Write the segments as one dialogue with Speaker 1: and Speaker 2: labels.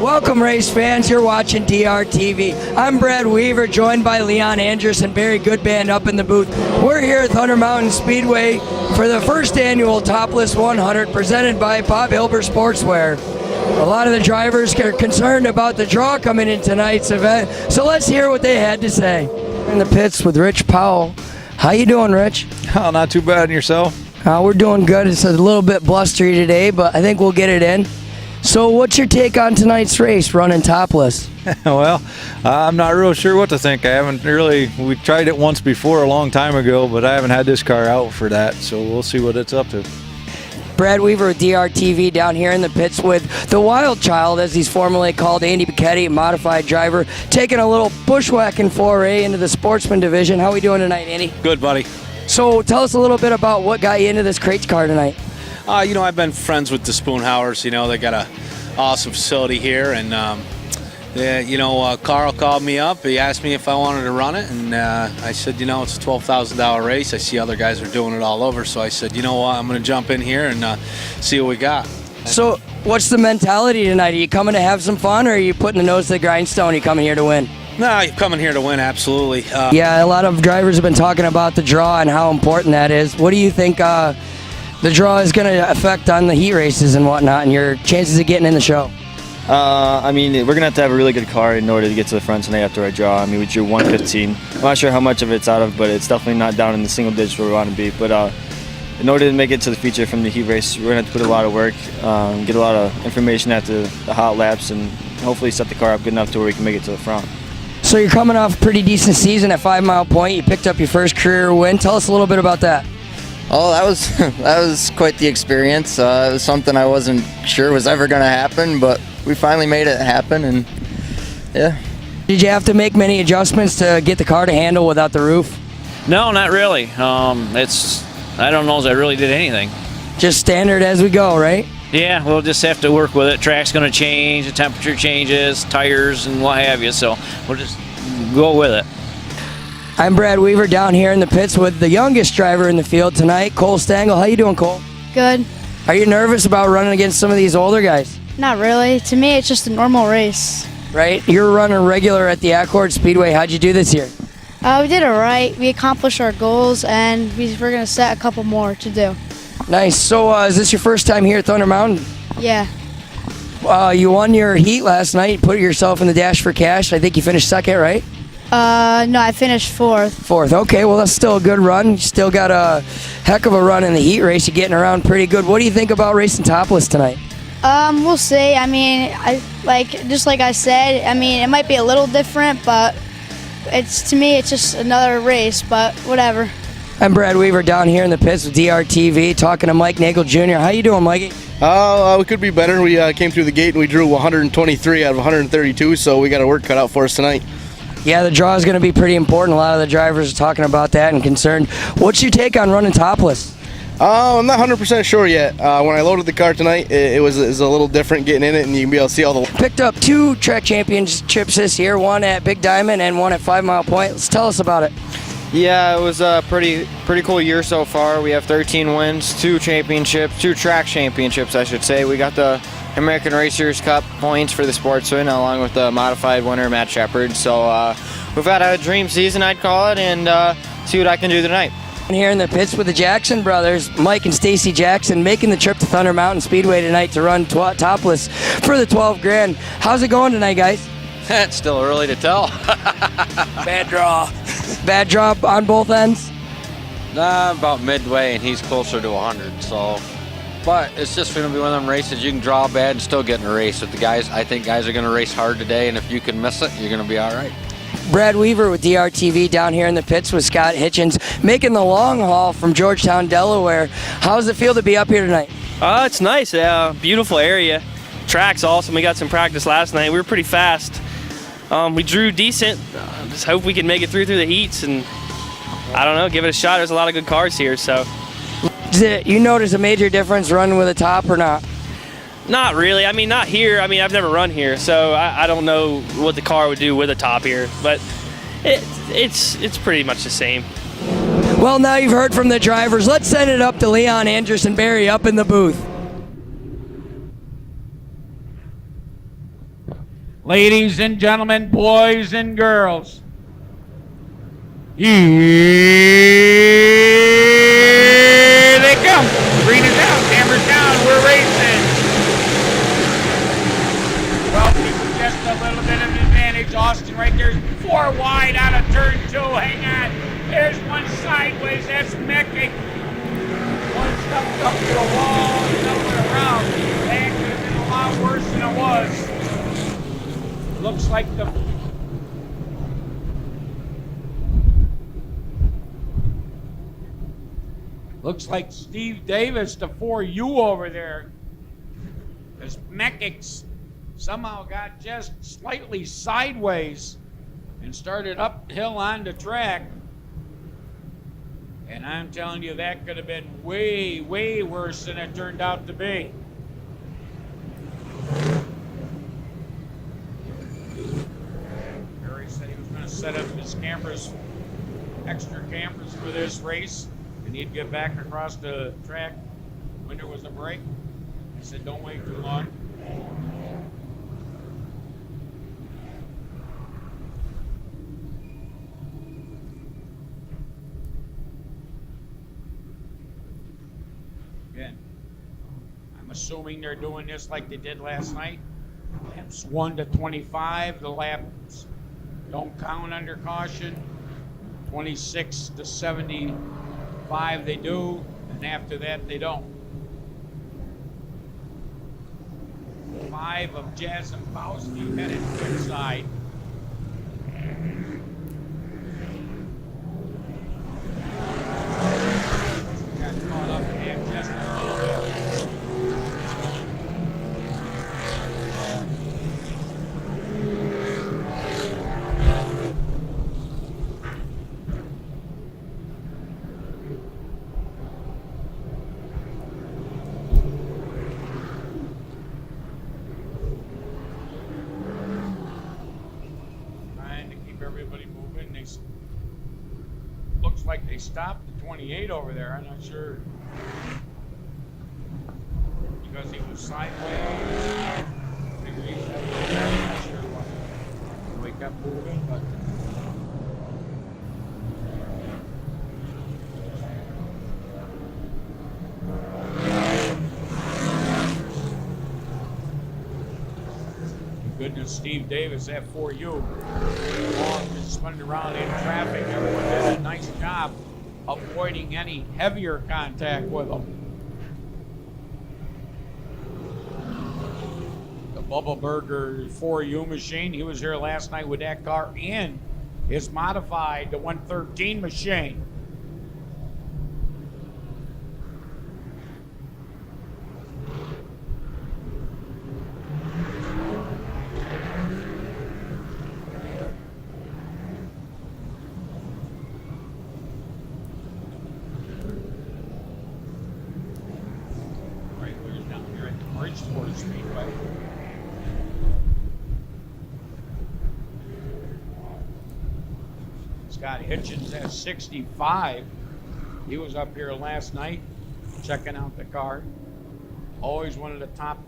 Speaker 1: Welcome, race fans. You're watching DRTV. I'm Brad Weaver, joined by Leon Andrus and Barry Goodband up in the booth. We're here at Thunder Mountain Speedway for the first annual Topless 100 presented by Bob Hilber Sportswear. A lot of the drivers are concerned about the draw coming in tonight's event, so let's hear what they had to say. In the pits with Rich Powell. How you doing, Rich?
Speaker 2: Oh, not too bad. And yourself?
Speaker 1: We're doing good. It's a little bit blustery today, but I think we'll get it in. So what's your take on tonight's race, running topless?
Speaker 2: Well, I'm not real sure what to think. We tried it once before a long time ago, but I haven't had this car out for that, so we'll see what it's up to.
Speaker 1: Brad Weaver with DRTV down here in the pits with the Wild Child, as he's formerly called, Andy Bicchetti, modified driver, taking a little bushwhacking foray into the sportsman division. How are we doing tonight, Andy?
Speaker 3: Good, buddy.
Speaker 1: So tell us a little bit about what got you into this crates car tonight.
Speaker 3: I've been friends with the Spoonhauers. They got a awesome facility here, and Carl called me up. He asked me if I wanted to run it, and I said, it's a $12,000 race. I see other guys are doing it all over, so I said, I'm going to jump in here and see what we got.
Speaker 1: So what's the mentality tonight? Are you coming to have some fun, or are you putting the nose to the grindstone? Are you coming here to win?
Speaker 3: No, you're coming here to win, absolutely.
Speaker 1: Yeah, a lot of drivers have been talking about the draw and how important that is. What do you think the draw is going to affect on the heat races and whatnot and your chances of getting in the show?
Speaker 4: We're going to have a really good car in order to get to the front tonight after our draw. We drew 115. I'm not sure how much of it's out of, but it's definitely not down in the single digits where we want to be. But in order to make it to the feature from the heat race, we're going to have to put a lot of work, get a lot of information after the hot laps, and hopefully set the car up good enough to where we can make it to the front.
Speaker 1: So you're coming off a pretty decent season at 5 Mile Point. You picked up your first career win. Tell us a little bit about that.
Speaker 5: Oh, that was quite the experience. It was something I wasn't sure was ever going to happen, but we finally made it happen, and yeah.
Speaker 1: Did you have to make many adjustments to get the car to handle without the roof?
Speaker 6: No, not really. I don't know if I really did anything.
Speaker 1: Just standard as we go, right?
Speaker 6: Yeah, we'll just have to work with it. Track's going to change, the temperature changes, tires and what have you, so we'll just go with it.
Speaker 1: I'm Brad Weaver down here in the pits with the youngest driver in the field tonight, Cole Stengel. How you doing, Cole?
Speaker 7: Good.
Speaker 1: Are you nervous about running against some of these older guys?
Speaker 7: Not really. To me, it's just a normal race.
Speaker 1: Right? You're running regular at the Accord Speedway. How'd you do this year?
Speaker 7: We did all right. We accomplished our goals, and we're going to set a couple more to do.
Speaker 1: Nice. So is this your first time here at Thunder Mountain?
Speaker 7: Yeah.
Speaker 1: You won your heat last night. You put yourself in the dash for cash. I think you finished second, right?
Speaker 7: No, I finished fourth.
Speaker 1: Fourth. Okay, well, that's still a good run. You still got a heck of a run in the heat race. You're getting around pretty good. What do you think about racing topless tonight?
Speaker 7: We'll see. Just like I said, it might be a little different, but to me, it's just another race, but whatever.
Speaker 1: I'm Brad Weaver down here in the pits with DRTV talking to Mike Nagel Jr. How you doing, Mikey?
Speaker 8: We could be better. We came through the gate and we drew 123 out of 132, so we got our work cut out for us tonight.
Speaker 1: Yeah, the draw is going to be pretty important. A lot of the drivers are talking about that and concerned. What's your take on running topless?
Speaker 8: I'm not 100% sure yet. When I loaded the car tonight, it was a little different getting in it, and you can be able to see all the...
Speaker 1: Picked up 2 track championships this year, one at Big Diamond and one at 5 Mile Point. Let's tell us about it.
Speaker 4: Yeah, it was a pretty cool year so far. We have 13 wins, 2 track championships, I should say. We got the American Racers Cup points for the sportsman, along with the modified winner, Matt Shepard. So we've had a dream season, I'd call it, and see what I can do tonight.
Speaker 1: Here in the pits with the Jackson brothers, Mike and Stacy Jackson, making the trip to Thunder Mountain Speedway tonight to run topless for the 12 grand. How's it going tonight, guys?
Speaker 3: It's still early to tell.
Speaker 1: Bad draw. Bad draw on both ends?
Speaker 3: About midway, and he's closer to 100, so... But it's just going to be one of them races you can draw bad and still get in a race with the guys. I think guys are going to race hard today, and if you can miss it, you're going to be all right.
Speaker 1: Brad Weaver with DRTV down here in the pits with Scott Hitchens, making the long haul from Georgetown, Delaware. How does it feel to be up here tonight?
Speaker 9: It's nice. Beautiful area. Track's awesome. We got some practice last night. We were pretty fast. We drew decent. Just hope we can make it through the heats, and I don't know, give it a shot. There's a lot of good cars here, so.
Speaker 1: You notice a major difference running with a top or not?
Speaker 9: Not really. Not here. I've never run here, so I don't know what the car would do with a top here, but it's pretty much the same.
Speaker 1: Well, now you've heard from the drivers. Let's send it up to Leon Andrus and Barry up in the booth.
Speaker 10: Ladies and gentlemen, boys and girls, here they come. Green is out, hammer's down, we're racing. Well, people just a little bit of an advantage. Austin right there, 4 wide out of turn 2. Hang on. There's one sideways, that's Meckick. One stuffed up to the wall, another around. That could have been a lot worse than it was. Looks like Steve Davis, the 4U over there, as Meckick somehow got just slightly sideways and started uphill on the track. And I'm telling you, that could have been way, way worse than it turned out to be. Barry said he was going to set up his cameras, extra cameras for this race, and he'd get back across the track when there was a break. He said, don't wait too long. Again, I'm assuming they're doing this like they did last night. Laps 1 to 25, the laps don't count under caution. 26 to 75 they do, and after that they don't. 5 of Jazzembowski headed inside. Got caught up in that just a little bit. Everybody moving. Looks like they stopped at 28 over there. I'm not sure because he was sideways. Maybe I'm not sure why. We kept moving, but goodness, Steve Davis, that 4U, just spun around in traffic. Everyone did a nice job avoiding any heavier contact with them. The Bubba Burger 4U machine, he was here last night with that car and his modified, the 113 machine. Speedway. Scott Hitchens at 65. He was up here last night checking out the car. Always one of the top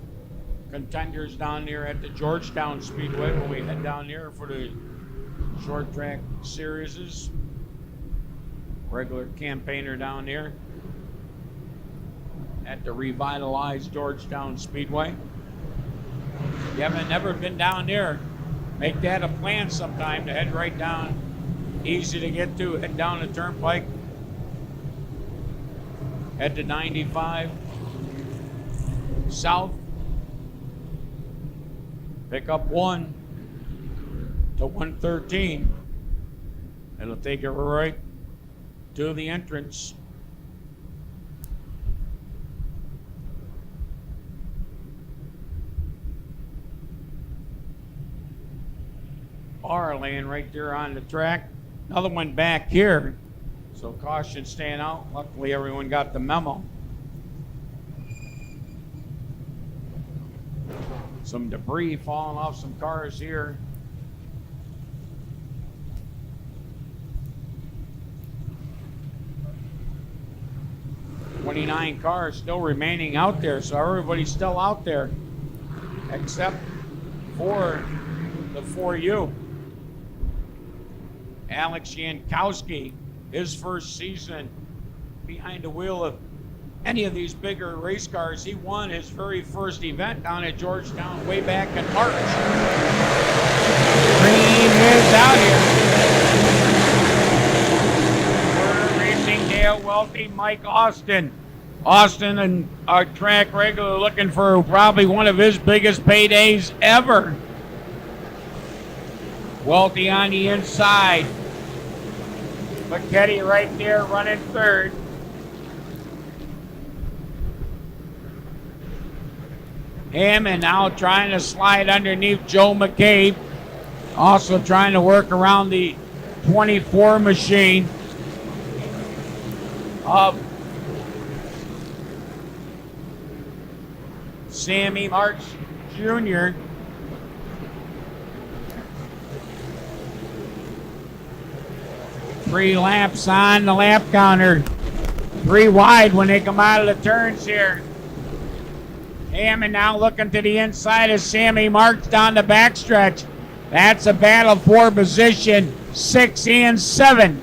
Speaker 10: contenders down there at the Georgetown Speedway when we head down there for the short track series. Regular campaigner down there at the revitalized Georgetown Speedway. If you haven't never been down there, make that a plan sometime to head right down. Easy to get to, head down the turnpike, head to 95 south, pick up 1 to 113. It'll take you right to the entrance. Bar laying right there on the track. Another one back here. So caution staying out. Luckily everyone got the memo. Some debris falling off some cars here. "29 cars still remaining out there, so everybody's still out there except for for you. Alex Jankowski, his first season behind the wheel of any of these bigger race cars. He won his very first event down at Georgetown way back in March. Green is out here. We're racing Dale Welty, Mike Austin. Austin and our track regular looking for probably one of his biggest paydays ever. Welty on the inside. McKetty right there running third. Hammond now trying to slide underneath Joe McCabe. Also trying to work around the 24 machine of Sammy March Jr. Three laps on the lap counter. 3 wide when they come out of the turns here. Hammond now looking to the inside as Sammy March down the backstretch. That's a battle for position 6 and 7.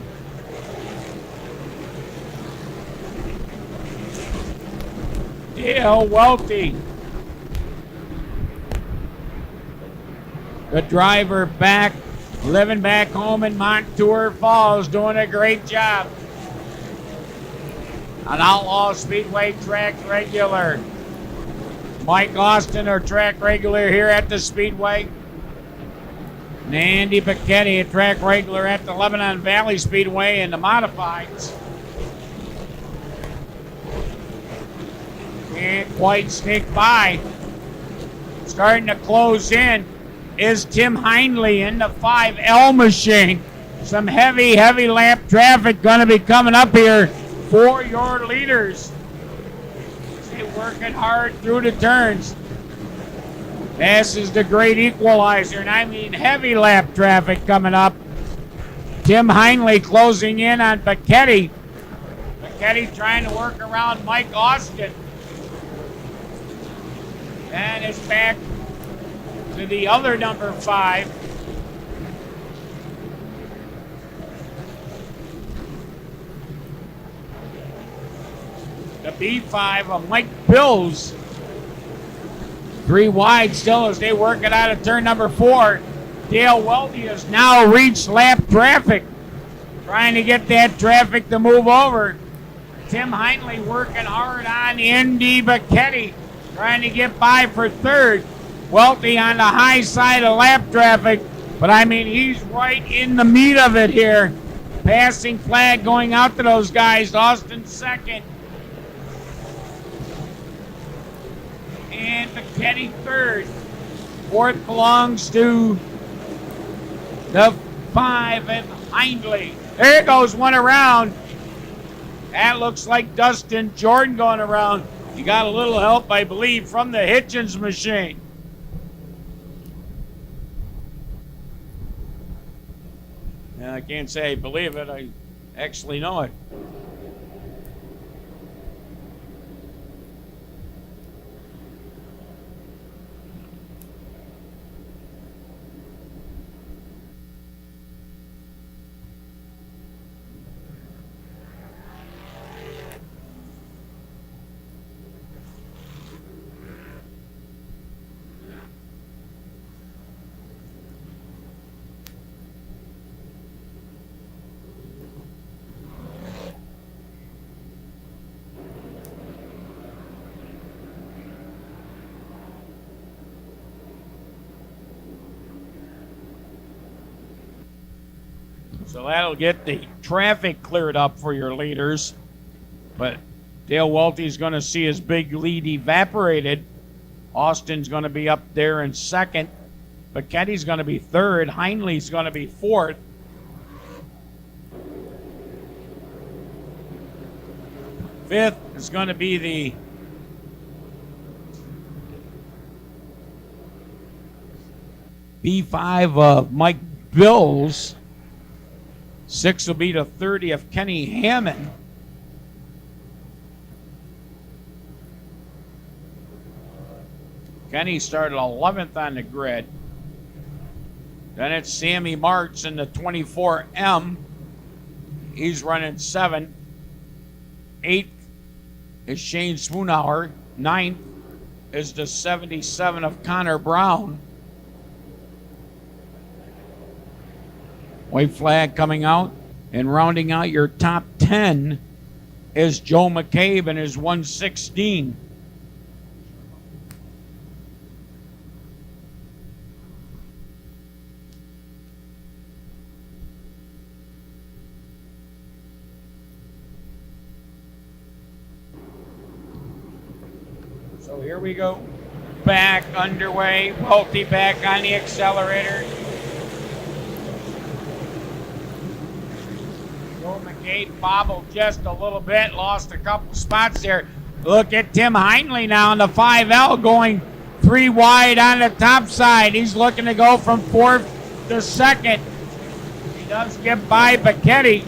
Speaker 10: Dale Welty, the driver back, living back home in Montour Falls, doing a great job. An Outlaw Speedway track regular. Mike Austin, our track regular here at the Speedway. And Andy Becchetti, a track regular at the Lebanon Valley Speedway in the Modifieds. Can't quite sneak by. Starting to close in is Tim Hindley in the 5L machine. Some heavy lap traffic going to be coming up here for your leaders. They're working hard through the turns. This is the great equalizer, and I mean heavy lap traffic coming up. Tim Hindley closing in on Becchetti. Becchetti trying to work around Mike Austin. And it's back to the other number 5. The B5 of Mike Bills. 3 wide still as they work it out of turn number 4. Dale Welty has now reached lap traffic. Trying to get that traffic to move over. Tim Hindley working hard on Indy Becchetti. Trying to get by for third. Welty on the high side of lap traffic. But I mean, he's right in the meat of it here. Passing flag going out to those guys. Austin second. And Becchetti third. Fourth belongs to the 5 and Hindley. There goes one around. That looks like Dustin Jordan going around. He got a little help, I believe, from the Hitchens machine. And I can't say I believe it. I actually know it. So that'll get the traffic cleared up for your leaders. But Dale Welty's going to see his big lead evaporated. Austin's going to be up there in second. Becchetti's going to be third. Hindley's going to be fourth. Fifth is going to be the B5 of Mike Bills. 6 will be the 30 of Kenny Hammond. Kenny started 11th on the grid. Then it's Sammy Martz in the 24M. He's running 7. 8th is Shane Spoonhour. 9th is the 77 of Connor Brown. White flag coming out. And rounding out your top 10 is Joe McCabe and his 116. So here we go. Back underway. Welty back on the accelerator. Joe McCabe bobbled just a little bit, lost a couple spots there. Look at Tim Heinley now in the 5L going 3 wide on the top side. He's looking to go from 4th to 2nd. He does get by Bacchetti.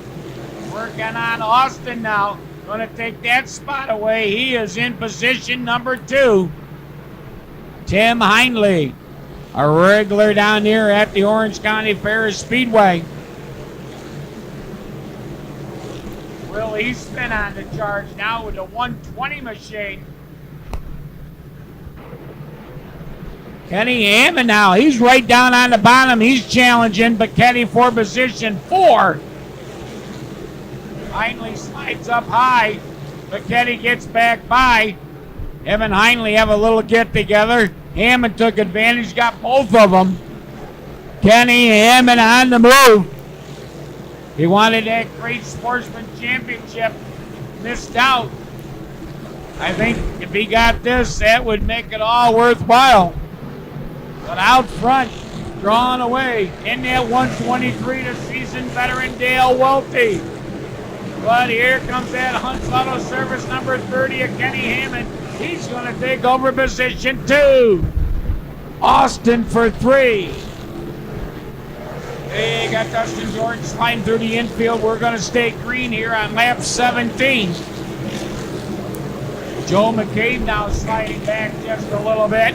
Speaker 10: Working on Austin now. Going to take that spot away. He is in position number 2. Tim Heinley, a regular down here at the Orange County Ferris Speedway. Will Eastman on the charge now with a 120 machine. Kenny Hammond now, he's right down on the bottom. He's challenging Bacchetti for position 4. Heinley slides up high. Bacchetti gets back by. Him and Heinley have a little get together. Hammond took advantage, got both of them. Kenny Hammond on the move. He wanted that great sportsman championship, missed out. I think if he got this, that would make it all worthwhile. But out front, drawn away in that 123, the seasoned veteran Dale Welty. But here comes that Hunt's Auto Service number 30 of Kenny Hammond. He's going to take over position 2. Austin for 3. They got Dustin Jordan sliding through the infield. We're going to stay green here on lap 17. Joe McCabe now sliding back just a little bit.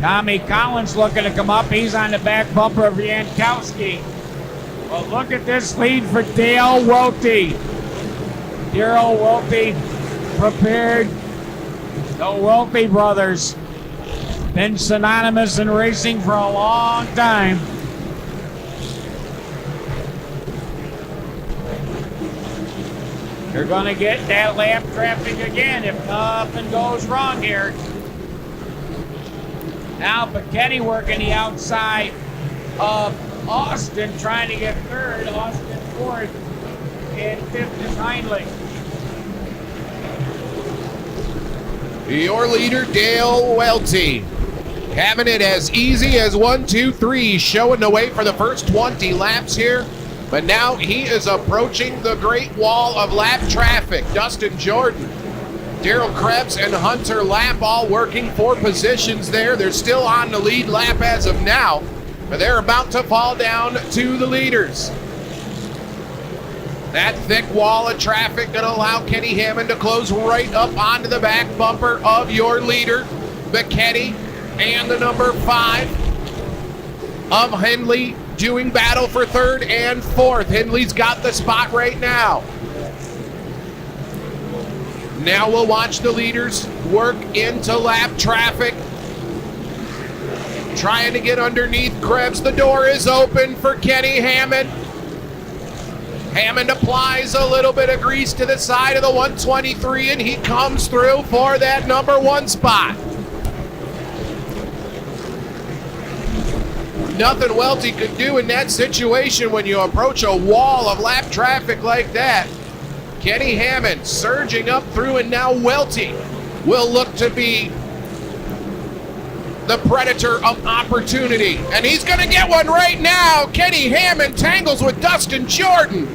Speaker 10: Tommy Collins looking to come up. He's on the back bumper of Yankowski. Well, look at this lead for Dale Welty. Darrell Welty prepared. The Welty brothers. Been synonymous in racing for a long time. They're going to get that lap traffic again if nothing goes wrong here. Now Bacchetti working the outside of Austin, trying to get 3rd. Austin 4th, and 5th is Heinley.
Speaker 11: Your leader, Dale Welty, having it as easy as 1, 2, 3, showing the way for the first 20 laps here. But now he is approaching the great wall of lap traffic. Dustin Jordan, Daryl Krebs, and Hunter Lapp all working for positions there. They're still on the lead lap as of now, but they're about to fall down to the leaders. That thick wall of traffic going to allow Kenny Hammond to close right up onto the back bumper of your leader, Bacchetti, and the number 5 of Hindley doing battle for 3rd and 4th. Hindley's got the spot right now. Now we'll watch the leaders work into lap traffic. Trying to get underneath Krebs. The door is open for Kenny Hammond. Hammond applies a little bit of grease to the side of the 123, and he comes through for that number 1 spot. Nothing Welty could do in that situation when you approach a wall of lap traffic like that. Kenny Hammond surging up through, and now Welty will look to be the predator of opportunity. And he's going to get one right now. Kenny Hammond tangles with Dustin Jordan.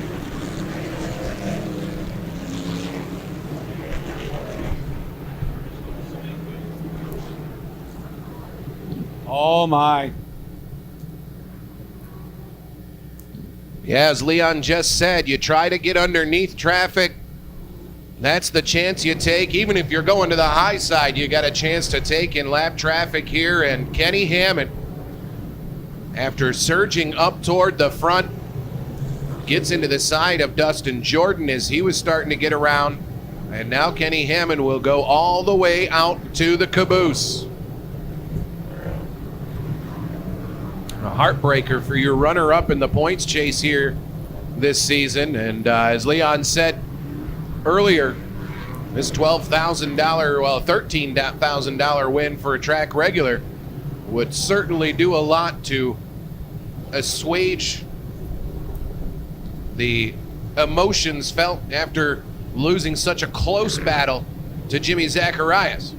Speaker 10: Oh my.
Speaker 11: Yeah, as Leon just said, you try to get underneath traffic. That's the chance you take. Even if you're going to the high side, you got a chance to take in lap traffic here. And Kenny Hammond, after surging up toward the front, gets into the side of Dustin Jordan as he was starting to get around. And now Kenny Hammond will go all the way out to the caboose. A heartbreaker for your runner-up in the points chase here this season. And as Leon said earlier, this $12,000, well, $13,000 win for a track regular would certainly do a lot to assuage the emotions felt after losing such a close battle to Jimmy Zacharias.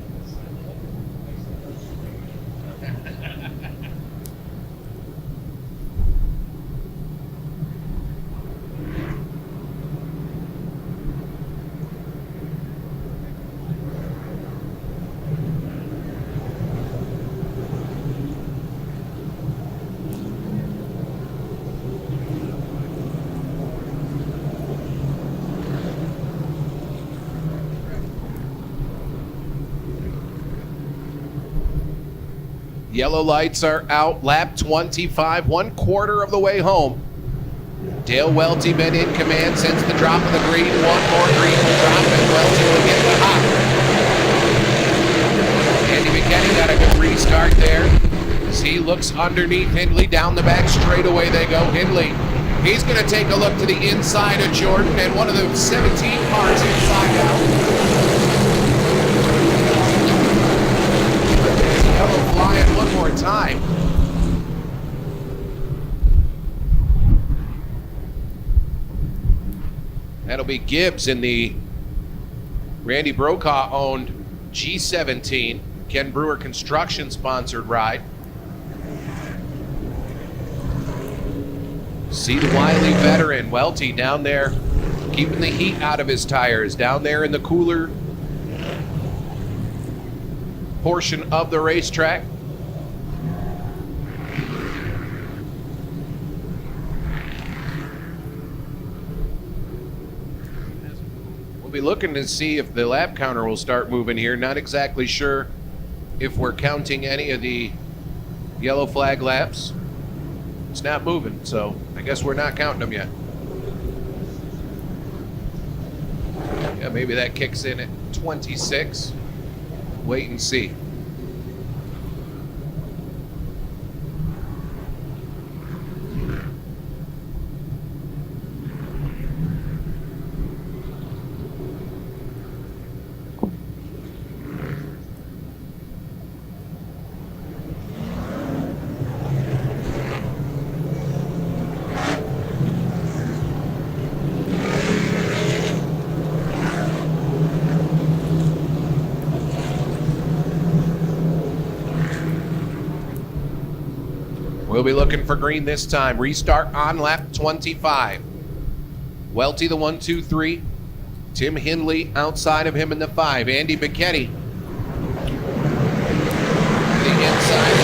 Speaker 11: Yellow lights are out, lap 25, 1/4 of the way home. Dale Welty been in command since the drop of the green. One more green will drop and Welty will get the hop. Andy McKinney got a good restart there as he looks underneath Hindley. Down the back straightaway they go. Hindley, he's going to take a look to the inside of Jordan and one of the 17 cars inside out. Yellow flying one more time. That'll be Gibbs in the Randy Brokaw owned G17, Ken Brewer Construction sponsored ride. See the wily veteran Welty down there keeping the heat out of his tires, down there in the cooler portion of the racetrack. We'll be looking to see if the lap counter will start moving here. Not exactly sure if we're counting any of the yellow flag laps. It's not moving, so I guess we're not counting them yet. Yeah, maybe that kicks in at 26. Wait and see. We'll be looking for green this time. Restart on lap 25. Welty the 1, 2, 3. Tim Hindley outside of him in the 5. Andy Bicchetti. The inside.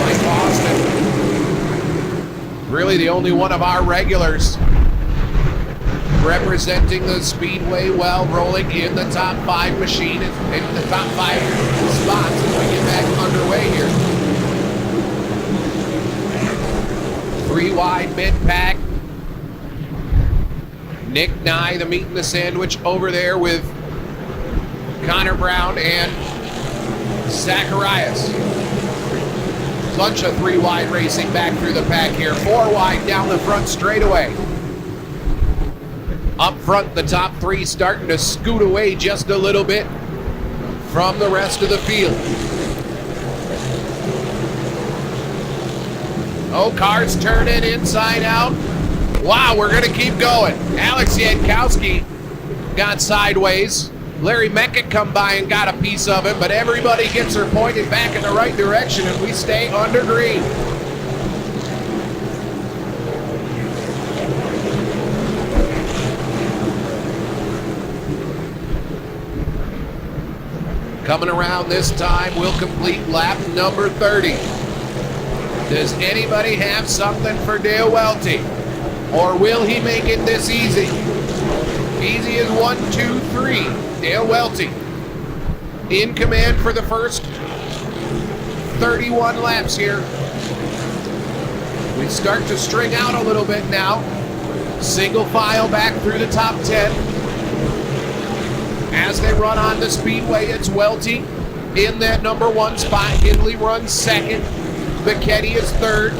Speaker 11: Mike Austin. Really the only one of our regulars representing the speedway well, rolling in the top 5 machine, in the top 5 spots as we get back underway here. 3 wide mid-pack. Nick Nye, the meat and the sandwich, over there with Connor Brown and Zacharias. Bunch of 3 wide racing back through the pack here. 4 wide down the front straightaway. Up front, the top 3 starting to scoot away just a little bit from the rest of the field. Oh, cars turning inside out. Wow, we're going to keep going. Alex Yankowski got sideways. Larry Meckick come by and got a piece of it, but everybody gets her pointed back in the right direction and we stay under green. Coming around this time, we'll complete lap number 30. Does anybody have something for Dale Welty? Or will he make it this easy? Easy as 1, 2, 3. Dale Welty in command for the first 31 laps here. We start to string out a little bit now. Single file back through the top 10. As they run on the speedway, it's Welty in that number 1 spot. Hindley runs second. McKetty is third.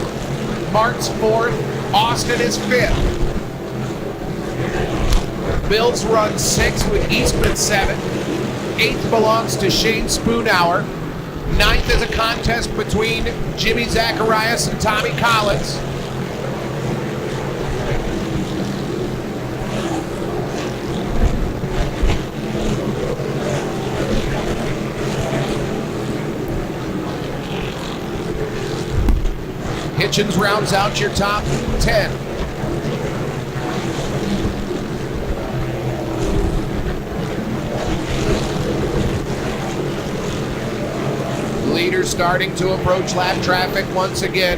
Speaker 11: Mart's fourth. Austin is fifth. Bills run sixth with Eastman seventh. Eighth belongs to Shane Spoonhour. Ninth is a contest between Jimmy Zacharias and Tommy Collins. Hitchens rounds out your top 10. Leaders starting to approach lap traffic once again.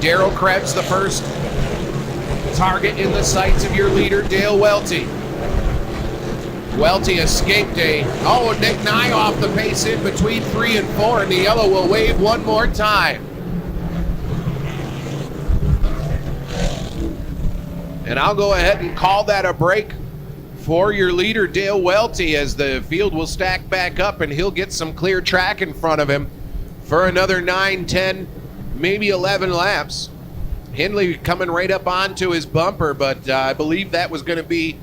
Speaker 11: Darrell Krebs, the first target in the sights of your leader, Dale Welty. Welty escaped Nick Nye off the pace in between 3 and 4, and the yellow will wave one more time. And I'll go ahead and call that a break for your leader, Dale Welty, as the field will stack back up and he'll get some clear track in front of him for another 9, 10, maybe 11 laps. Hindley coming right up onto his bumper, but I believe that was going to be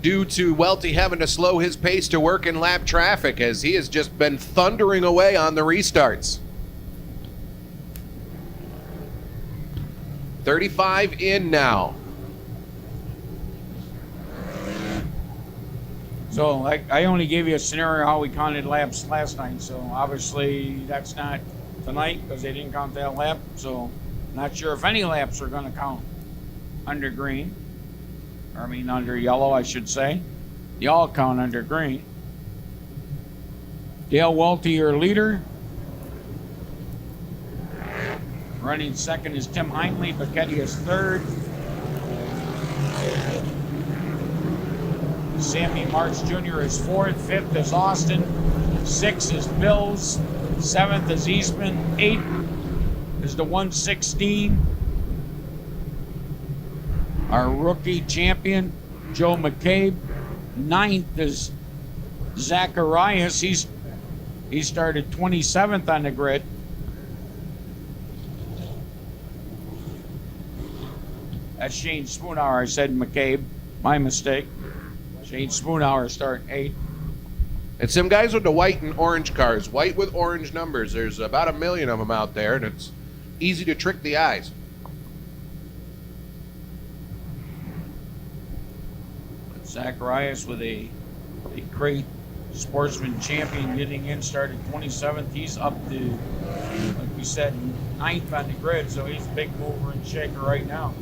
Speaker 11: due to Welty having to slow his pace to work in lap traffic, as he has just been thundering away on the restarts. 35 in now.
Speaker 10: So I only gave you a scenario how we counted laps last night. So obviously that's not tonight because they didn't count that lap. So not sure if any laps are going to count under green. Or I mean under yellow, I should say. They all count under green. Dale Welty, your leader. Running second is Tim Hindley. Becchetti is third. Sammy March Jr. is fourth. Fifth is Austin. Sixth is Bills. Seventh is Eastman. Eighth is the 116. Our rookie champion, Joe McCabe. Ninth is Zacharias. He started 27th on the grid. That's Shane Spoonhour. I said McCabe. My mistake. Shane Spoonhour starting 8th.
Speaker 11: It's them guys with the white and orange cars. White with orange numbers. There's about 1 million of them out there, and it's easy to trick the eyes.
Speaker 10: Zacharias with a great sportsman champion getting in, started 27th. He's up to, like we said, 9th on the grid, so he's a big mover and shaker right now.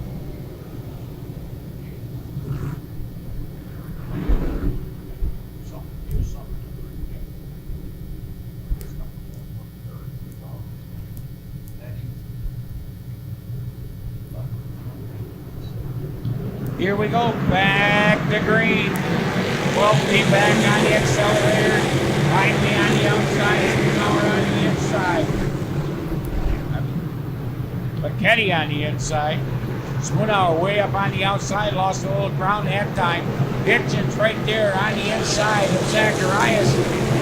Speaker 10: Here we go, back to green. Welty back on the accelerator. Hindley on the outside, Spoonhour on the inside. Becchetti on the inside. Spoonhour way up on the outside, lost a little ground that time. Hitchens right there on the inside of Zacharias,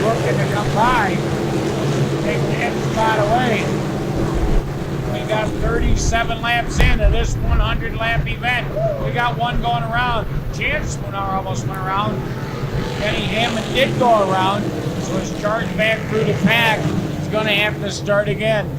Speaker 10: looking to come by. Take the head spot away. We got 37 laps into this 100 lap event. We got one going around. Chance Spoonhour almost went around. Kenny Hammond did go around, so his charge back through the pack is going to have to start again.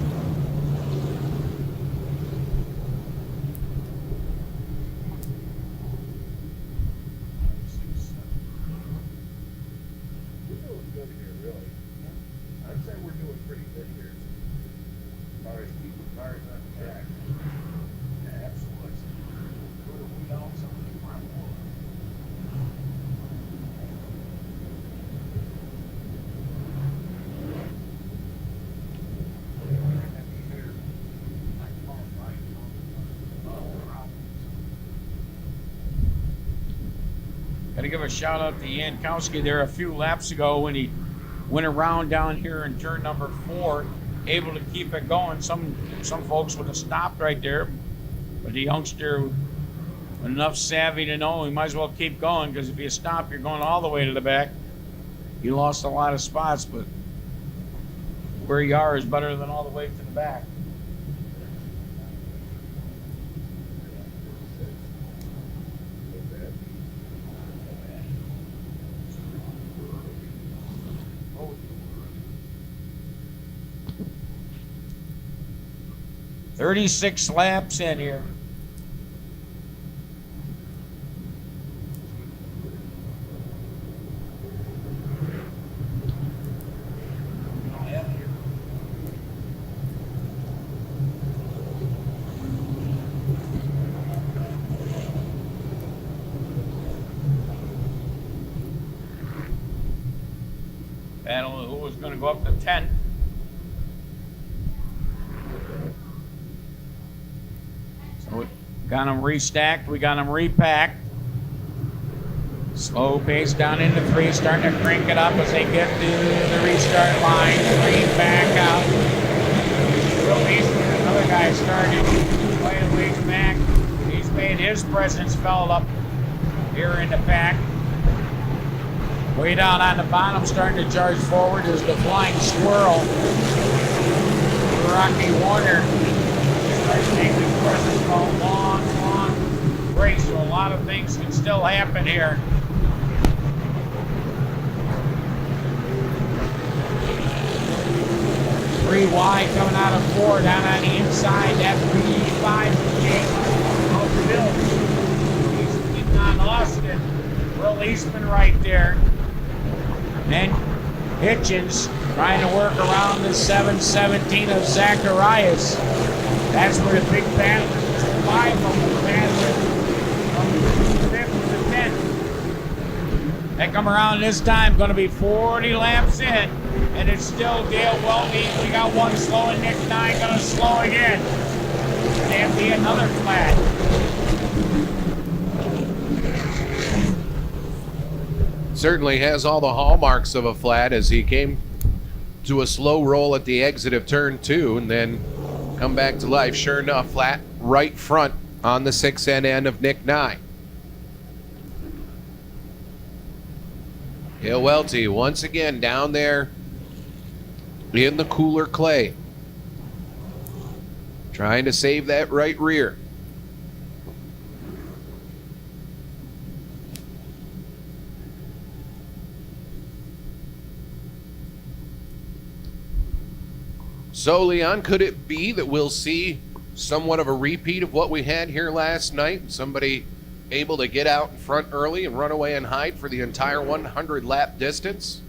Speaker 10: Gotta give a shout out to Yankowski there a few laps ago when he went around down here in turn number 4, able to keep it going. Some folks would have stopped right there, but the youngster with enough savvy to know he might as well keep going, because if you stop, you're going all the way to the back. He lost a lot of spots, but where you are is better than all the way to the back. "36 laps in here." Battle who was going to go up to 10. So we got them restacked, we got them repacked. Slow pace down into 3, starting to crank it up as they get to the restart line. 3 back out. Release, another guy started quite a ways back. He's made his presence felt up here in the pack. Way down on the bottom, starting to charge forward, is the Flying Squirrel. Rocky Warner starts making his presence felt. Long race, so a lot of things can still happen here. Three wide coming out of 4 down on the inside. That 3-5 of the Bill. He's keeping on Austin. Will Eastman right there. And Hitchens trying to work around the 7-17 of Zacharias. That's where the big battle is. 5 of them battling from 5th to 10th. They come around this time, going to be 40 laps in, and it's still Dale Welty. We got one slowing, Nick Nye going to slow again. Can't be another flat.
Speaker 11: Certainly has all the hallmarks of a flat as he came to a slow roll at the exit of turn 2 and then come back to life. Sure enough, flat right front on the 6NN of Nick Nye. Dale Welty once again down there in the cooler clay, trying to save that right rear. So, Leon, could it be that we'll see somewhat of a repeat of what we had here last night? Somebody able to get out in front early and run away and hide for the entire 100-lap distance?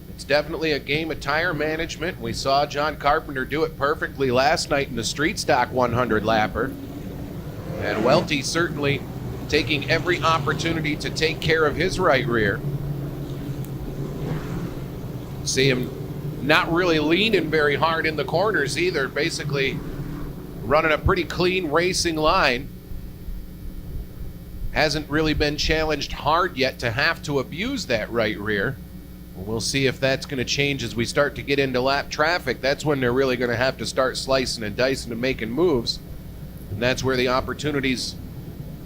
Speaker 11: It's definitely a game of tire management. We saw John Carpenter do it perfectly last night in the street stock 100-lapper. And Welty certainly taking every opportunity to take care of his right rear. See him not really leaning very hard in the corners either, basically running a pretty clean racing line. Hasn't really been challenged hard yet to have to abuse that right rear. We'll see if that's going to change as we start to get into lap traffic. That's when they're really going to have to start slicing and dicing and making moves. And that's where the opportunities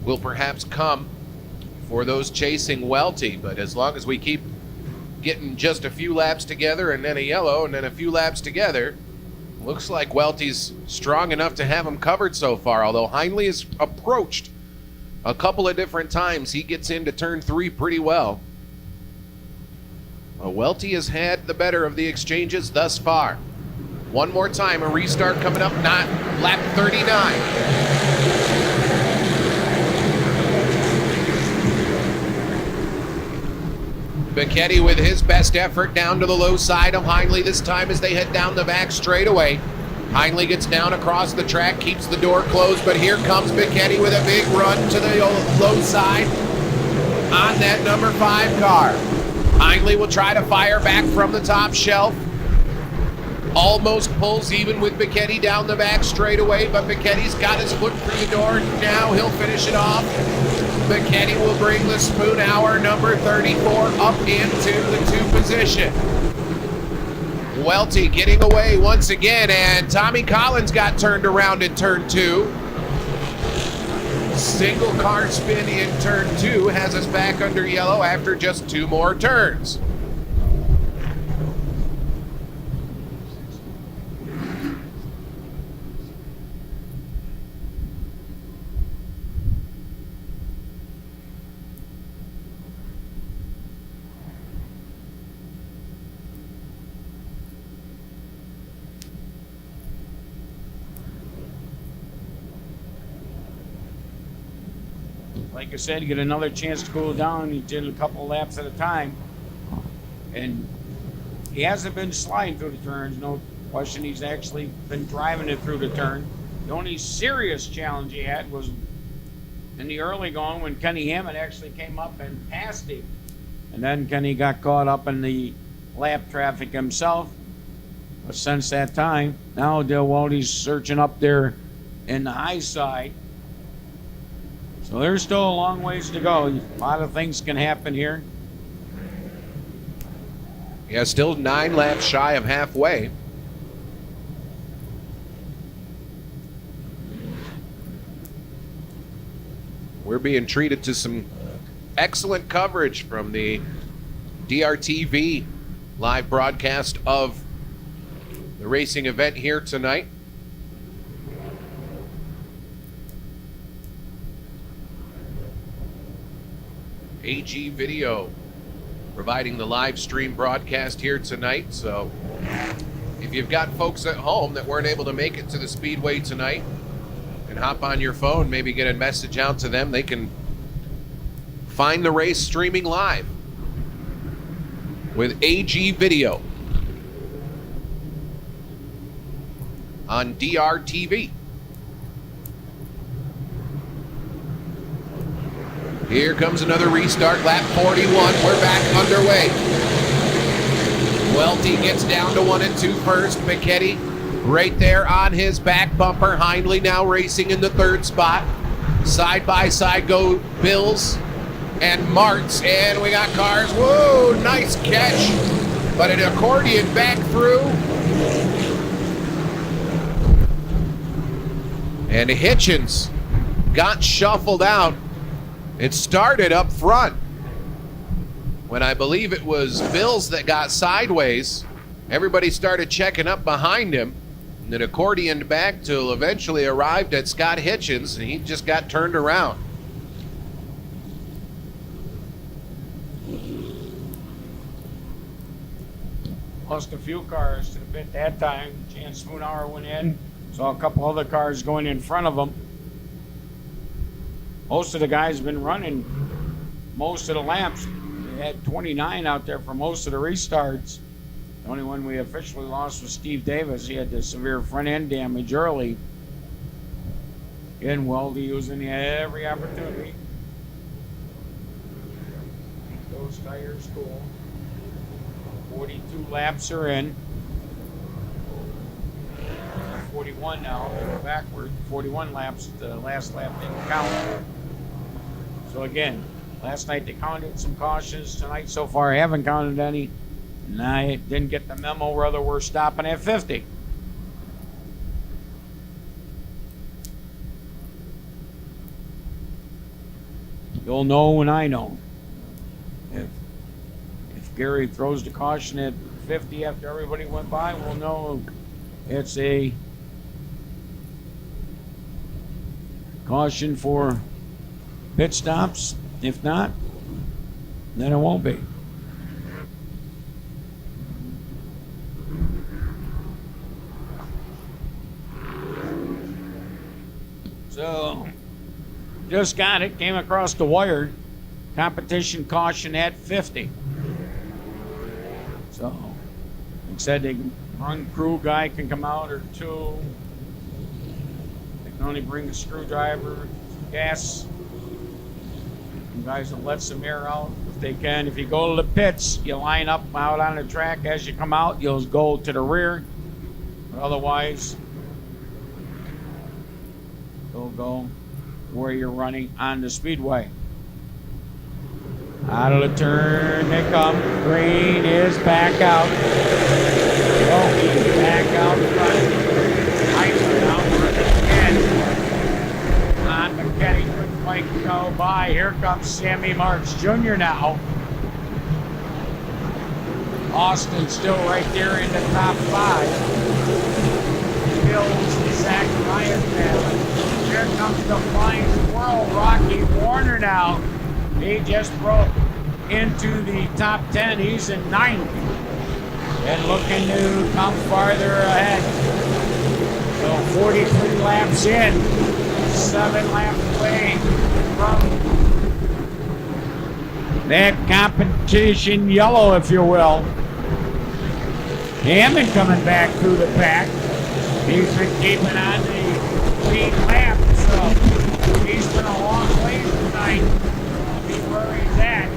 Speaker 11: will perhaps come for those chasing Welty. But as long as we keep getting just a few laps together and then a yellow and then a few laps together, looks like Welty's strong enough to have him covered so far, although Hindley has approached a couple of different times. He gets into turn 3 pretty well. Welty has had the better of the exchanges thus far. One more time, a restart coming up, not lap 39. Becchetti with his best effort down to the low side of Hindley this time as they head down the back straightaway. Hindley gets down across the track, keeps the door closed, but here comes Becchetti with a big run to the low side on that number 5 car. Hindley will try to fire back from the top shelf. Almost pulls even with Becchetti down the back straightaway, but Becchetti's got his foot through the door, and now he'll finish it off McKenny will bring the Spoon Hour number 34 up into the 2 position. Welty getting away once again, and Tommy Collins got turned around in turn 2. Single car spin in turn 2 has us back under yellow after just 2 more turns.
Speaker 10: Like I said, get another chance to cool down. He did a couple laps at a time. And he hasn't been sliding through the turns, no question. He's actually been driving it through the turn. The only serious challenge he had was in the early going when Kenny Hammond actually came up and passed him. And then Kenny got caught up in the lap traffic himself. But since that time, now Dale Welty's searching up there in the high side. So there's still a long ways to go. A lot of things can happen here.
Speaker 11: Yeah, still 9 laps shy of halfway. We're being treated to some excellent coverage from the DRTV live broadcast of the racing event here tonight. AG Video providing the live stream broadcast here tonight. So if you've got folks at home that weren't able to make it to the Speedway tonight, and hop on your phone, maybe get a message out to them, they can find the race streaming live with AG Video on DRTV. Here comes another restart, lap 41. We're back underway. Welty gets down to 1 and 2 first. McKenny right there on his back bumper. Hindley now racing in the 3rd spot. Side by side go Bills and Martz. And we got cars. Whoa, nice catch. But an accordion back through. And Hitchens got shuffled out. It started up front when I believe it was Bills that got sideways. Everybody started checking up behind him, and it accordioned back till eventually arrived at Scott Hitchens, and he just got turned around.
Speaker 10: Lost a few cars to the pit that time. Chance Spoonhour went in, saw a couple other cars going in front of him. Most of the guys have been running most of the laps. They had 29 out there for most of the restarts. The only one we officially lost was Steve Davis. He had the severe front end damage early. Again, Welty using every opportunity. Keep those tires cool. 42 laps are in. 41 now, they go backward. 41 laps, the last lap didn't count. So again, last night they counted some cautions. Tonight so far I haven't counted any. And I didn't get the memo whether we're stopping at 50. You'll know when I know. If Gary throws the caution at 50 after everybody went by, we'll know it's a caution for pit stops. If not, then it won't be. So, just got it, came across the wire. Competition caution at 50. So, like said, one crew guy can come out or two. They can only bring a screwdriver, gas. Some guys will let some air out if they can. If you go to the pits, you line up out on the track. As you come out, you'll go to the rear. But otherwise, you'll go where you're running on the speedway. Out of the turn they come. Green is back out. Welty back out front. Heisler out again. On McKenny, couldn't quite go by. Here comes Sammy Marks Jr. now. Austin still right there in the top 5. Bills the Zacharias family. Here comes the flying squirrel, Rocky Warner now. He just broke into the top 10. He's in 9th. And looking to come farther ahead. So 43 laps in. 7 laps away from that competition yellow, if you will. Hammond coming back through the pack. He's been keeping on the lead lap, so he's been a long way tonight. I'll be where he's at.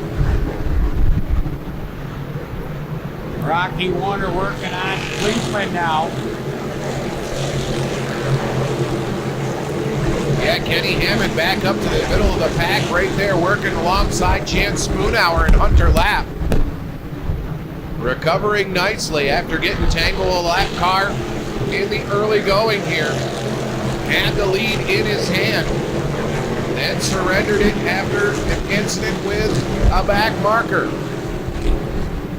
Speaker 10: Rocky Warner working on Cleveland now.
Speaker 11: Yeah, Kenny Hammond back up to the middle of the pack right there, working alongside Chance Spoonhour and Hunter Lapp. Recovering nicely after getting tangled a lap car in the early going here. Had the lead in his hand. Then surrendered it after an incident with a back marker.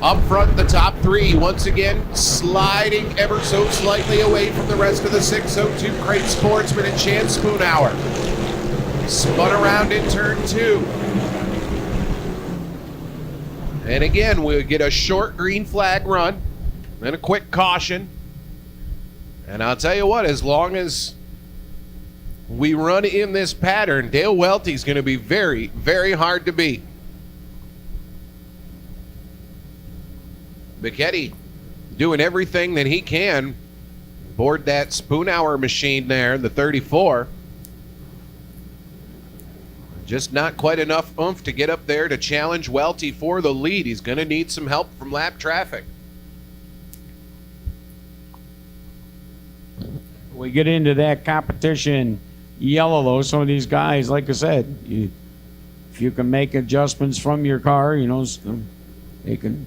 Speaker 11: Up front, the top 3, once again, sliding ever so slightly away from the rest of the 602 Crate Sportsman and Chance Spoonhour. Spun around in turn 2. And again, we'll get a short green flag run, then a quick caution. And I'll tell you what, as long as we run in this pattern, Dale Welty's going to be very, very hard to beat. Bichetti doing everything that he can aboard that Spoonhour machine there, the 34. Just not quite enough oomph to get up there to challenge Welty for the lead. He's going to need some help from lap traffic.
Speaker 10: We get into that competition yellow, though. Some of these guys, like I said, if you can make adjustments from your car, you know, they can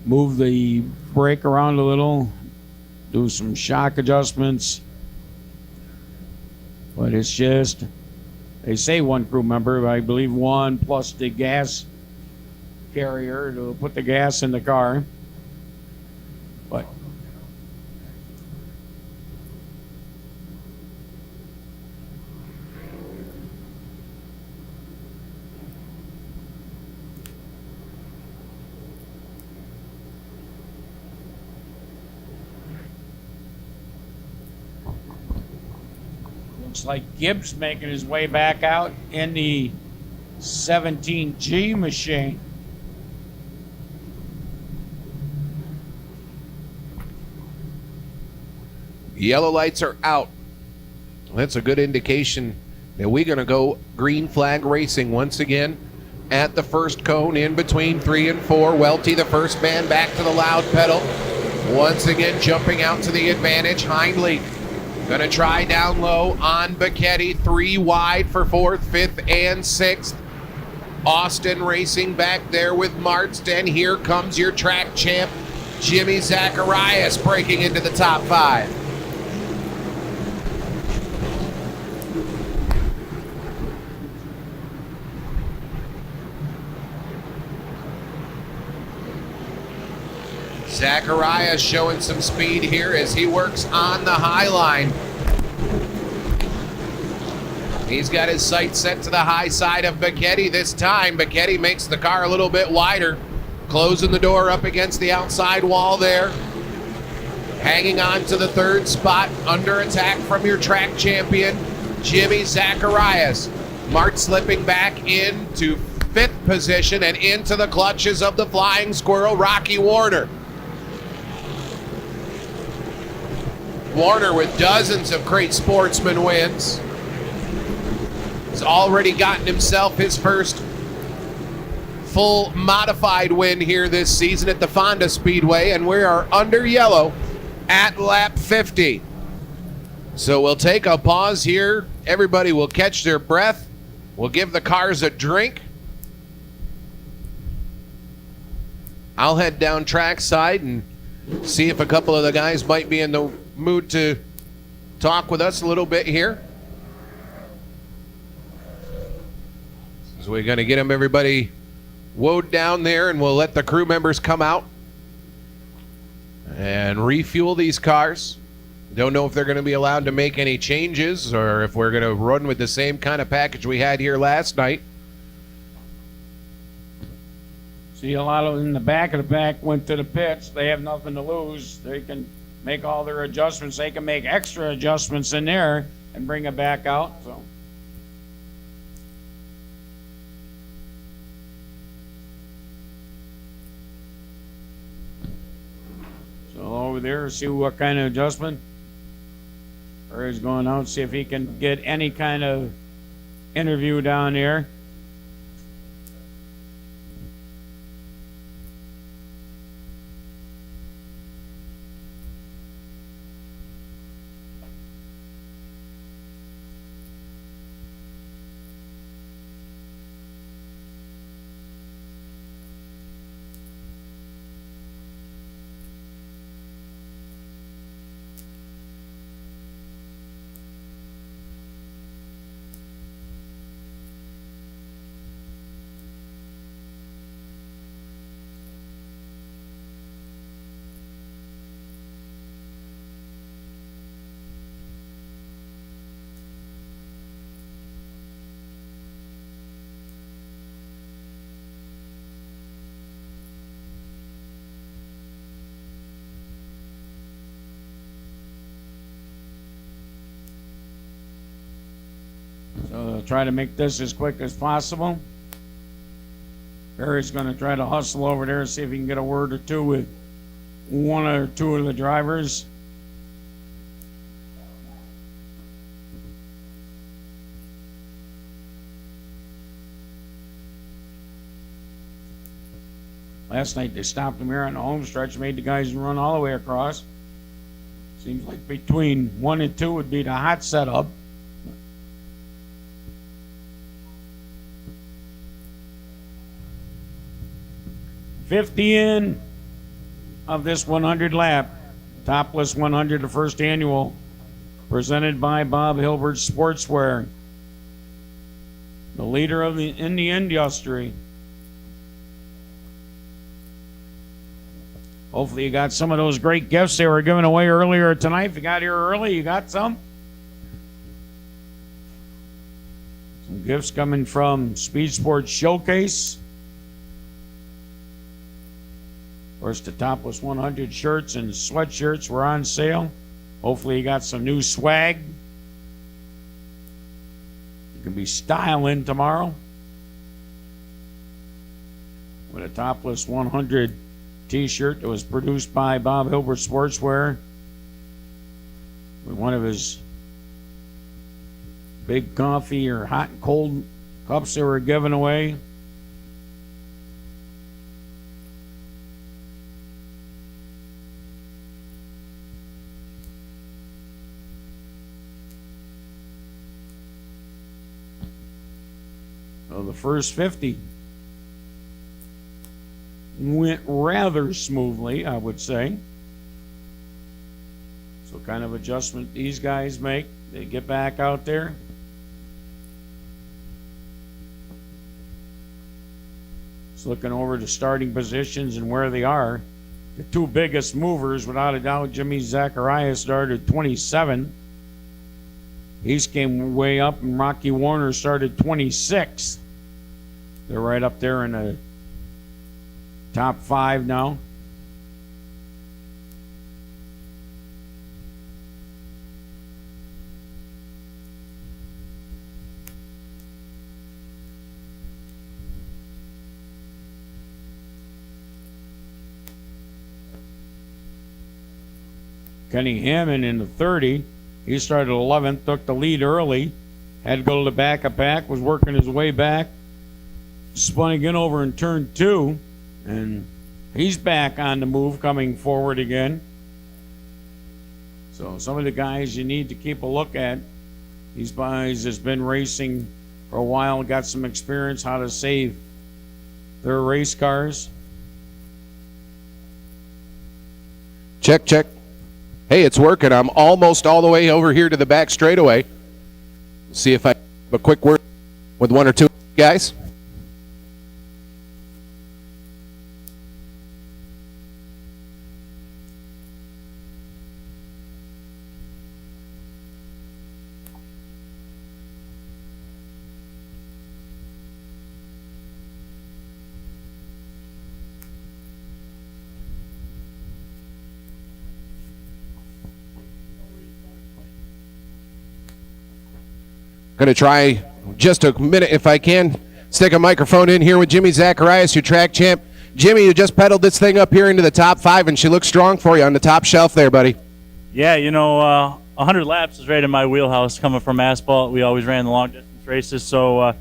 Speaker 10: move the brake around a little, do some shock adjustments. But it's just, they say one crew member, but I believe one plus the gas carrier to put the gas in the car. But looks like Gibbs making his way back out in the 17G machine.
Speaker 11: Yellow lights are out. That's a good indication that we're going to go green flag racing once again at the first cone in between 3 and 4. Welty, the first man, back to the loud pedal. Once again, jumping out to the advantage. Hindley going to try down low on Bichetti. 3 wide for 4th, 5th, and 6th. Austin racing back there with Martz. And here comes your track champ, Jimmy Zacharias, breaking into the top 5. Zacharias showing some speed here as he works on the high line. He's got his sights set to the high side of Bichetti this time. Bichetti makes the car a little bit wider, closing the door up against the outside wall there. Hanging on to the 3rd spot, under attack from your track champion, Jimmy Zacharias. Mart slipping back into 5th position and into the clutches of the flying squirrel, Rocky Warner. Warner with dozens of Crate Sportsman wins. He's already gotten himself his first full modified win here this season at the Fonda Speedway, and we are under yellow at lap 50. So we'll take a pause here. Everybody will catch their breath. We'll give the cars a drink. I'll head down trackside and see if a couple of the guys might be in the mood to talk with us a little bit here. So we're going to get them, everybody woed down there, and we'll let the crew members come out and refuel these cars. Don't know if they're going to be allowed to make any changes or if we're going to run with the same kind of package we had here last night.
Speaker 10: See, a lot of them in the back of the pack went to the pits. They have nothing to lose. They can make all their adjustments. They can make extra adjustments in there and bring it back out. So over there, see what kind of adjustment. Or he's going out, see if he can get any kind of interview down there. So they'll try to make this as quick as possible. Barry's going to try to hustle over there and see if he can get a word or two with one or two of the drivers. Last night they stopped him here on the home stretch, made the guys run all the way across. Seems like between 1 and 2 would be the hot setup. $50 in of this 100 lap, Topless 100, the first annual, presented by Bob Hilbert Sportswear, the leader in the industry. Hopefully you got some of those great gifts they were giving away earlier tonight. If you got here early, you got some. Some gifts coming from Speed Sports Showcase. Of course, the Topless 100 shirts and sweatshirts were on sale. Hopefully you got some new swag. You can be styling tomorrow with a Topless 100 t-shirt that was produced by Bob Hilbert Sportswear with one of his big coffee or hot and cold cups they were giving away. So the first 50 went rather smoothly, I would say. So kind of adjustment these guys make. They get back out there. Just looking over the starting positions and where they are. The two biggest movers, without a doubt, Jimmy Zacharias started 27. He's came way up, and Rocky Warner started 26. They're right up there in the top 5 now. Kenny Hammond in the 30. He started 11th, took the lead early. Had to go to the back of pack, was working his way back. Spun again over in turn 2. And he's back on the move, coming forward again. So some of the guys you need to keep a look at. These guys has been racing for a while, got some experience how to save their race cars.
Speaker 11: Check, check. Hey, it's working. I'm almost all the way over here to the back straightaway. See if I have a quick word with one or two guys. Going to try just a minute if I can. Stick a microphone in here with Jimmy Zacharias, your track champ. Jimmy, you just pedaled this thing up here into the top 5, and she looks strong for you on the top shelf there, buddy.
Speaker 12: Yeah, 100 laps is right in my wheelhouse. Coming from asphalt, we always ran the long distance races, so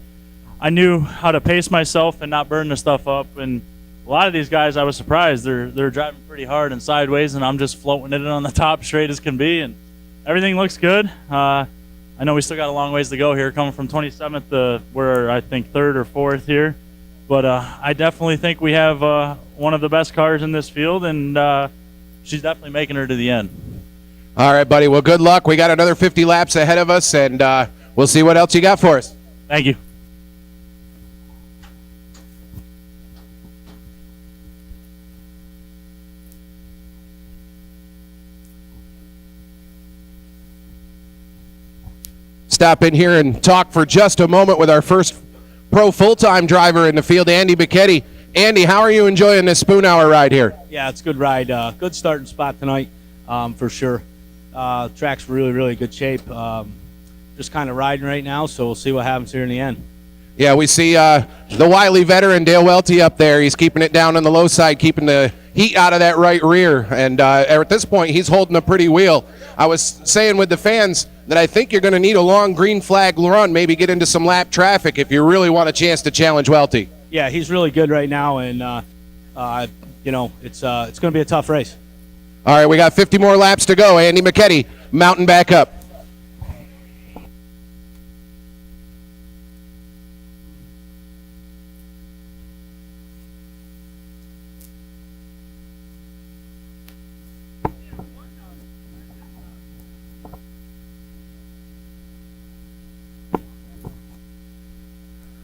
Speaker 12: I knew how to pace myself and not burn the stuff up. And a lot of these guys, I was surprised. They're driving pretty hard and sideways, and I'm just floating it on the top straight as can be, and everything looks good. I know we still got a long ways to go here, coming from 27th to we're, I think, 3rd or 4th here. But I definitely think we have one of the best cars in this field, and she's definitely making her to the end.
Speaker 11: All right, buddy. Well, good luck. We got another 50 laps ahead of us, and we'll see what else you got for us.
Speaker 12: Thank you.
Speaker 11: Stop in here and talk for just a moment with our first pro full-time driver in the field, Andy Bicchetti. Andy, how are you enjoying this spoon hour ride here?
Speaker 13: Yeah, it's a good ride. Good starting spot tonight, for sure. Track's really, really good shape. Just kind of riding right now, so we'll see what happens here in the end.
Speaker 11: Yeah, we see the wily veteran Dale Welty up there. He's keeping it down on the low side, keeping the heat out of that right rear. And at this point, he's holding a pretty wheel. I was saying with the fans that I think you're going to need a long green flag run, maybe get into some lap traffic if you really want a chance to challenge Welty.
Speaker 13: Yeah, he's really good right now, and it's going to be a tough race.
Speaker 11: All right, we got 50 more laps to go. Andy Bicchetti mounting back up.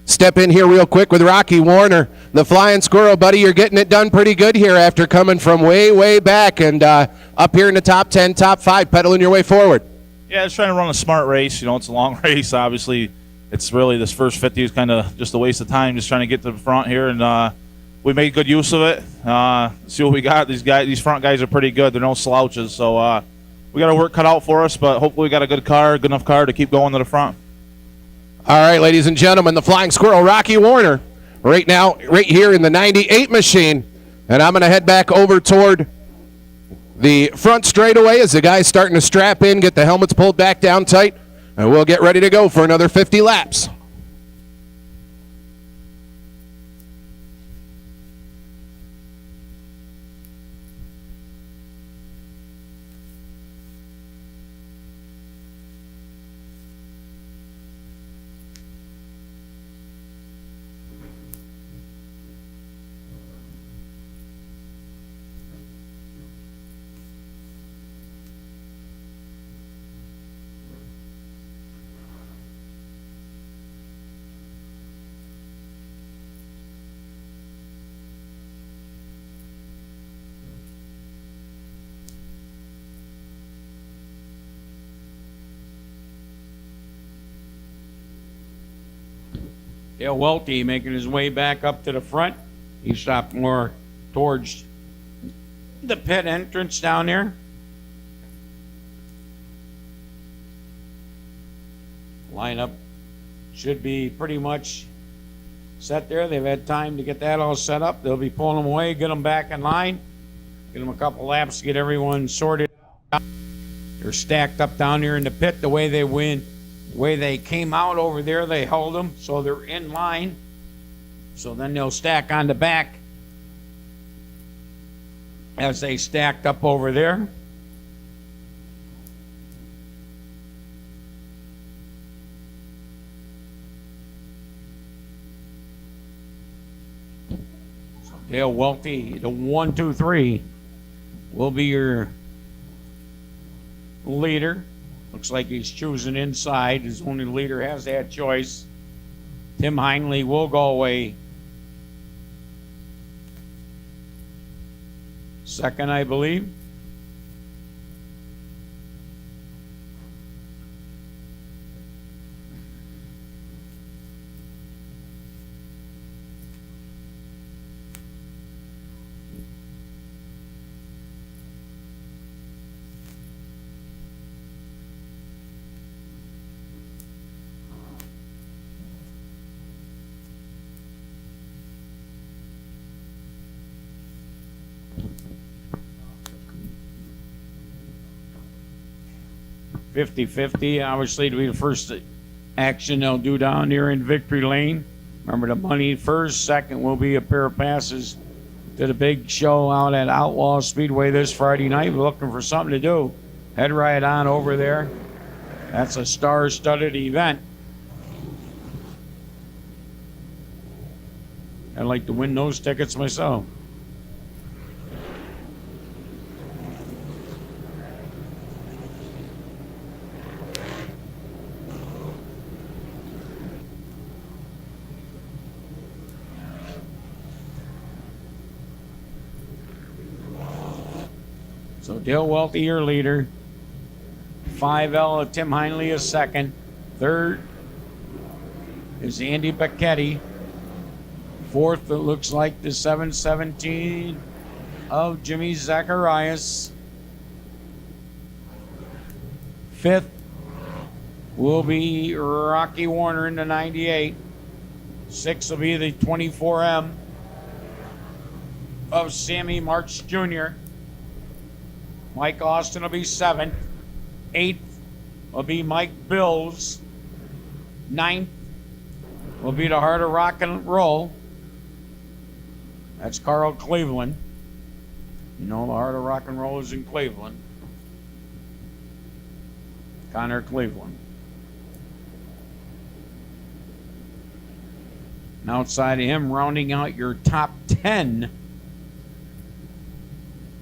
Speaker 11: Step in here real quick with Rocky Warner, the Flying Squirrel. Buddy, you're getting it done pretty good here after coming from way, way back and up here in the top 10, top 5, pedaling your way forward.
Speaker 14: Yeah, just trying to run a smart race. It's a long race, obviously. It's really, this first 50 is kind of just a waste of time, just trying to get to the front here, and we made good use of it. See what we got. These front guys are pretty good. They're no slouches, so we got our work cut out for us, but hopefully we got a good enough car to keep going to the front.
Speaker 11: All right, ladies and gentlemen, the Flying Squirrel, Rocky Warner, right here in the 98 machine. And I'm going to head back over toward the front straightaway as the guy's starting to strap in, get the helmets pulled back down tight, and we'll get ready to go for another 50 laps.
Speaker 10: Dale Welty making his way back up to the front. He stopped more towards the pit entrance down there. Lineup should be pretty much set there. They've had time to get that all set up. They'll be pulling them away, get them back in line, get them a couple laps to get everyone sorted out. They're stacked up down here in the pit the way they win. The way they came out over there, they held them, so they're in line. So then they'll stack on the back as they stacked up over there. So Dale Welty, the 1, 2, 3. will be your leader. Looks like he's choosing inside. His only leader has that choice. Tim Heinley will go away. Second, I believe. .50-50, obviously, to be the first action they'll do down here in Victory Lane. Remember, the money first. Second will be a pair of passes to the big show out at Outlaw Speedway this Friday night. We're looking for something to do. Head right on over there. That's a star-studded event. I'd like to win those tickets myself. So Dale Welty, your leader. 5L, Tim Heinley is second. Third is Andy Becchetti. Fourth, it looks like the 717 of Jimmy Zacharias. Fifth will be Rocky Warner in the 98. Sixth will be the 24M of Sammy March Jr. Mike Austin will be seventh. Eighth will be Mike Bills. Ninth will be the Heart of Rock and Roll. That's Carl Cleveland. You know, the Heart of Rock and Roll is in Cleveland. Connor Cleveland. And outside of him, rounding out your top 10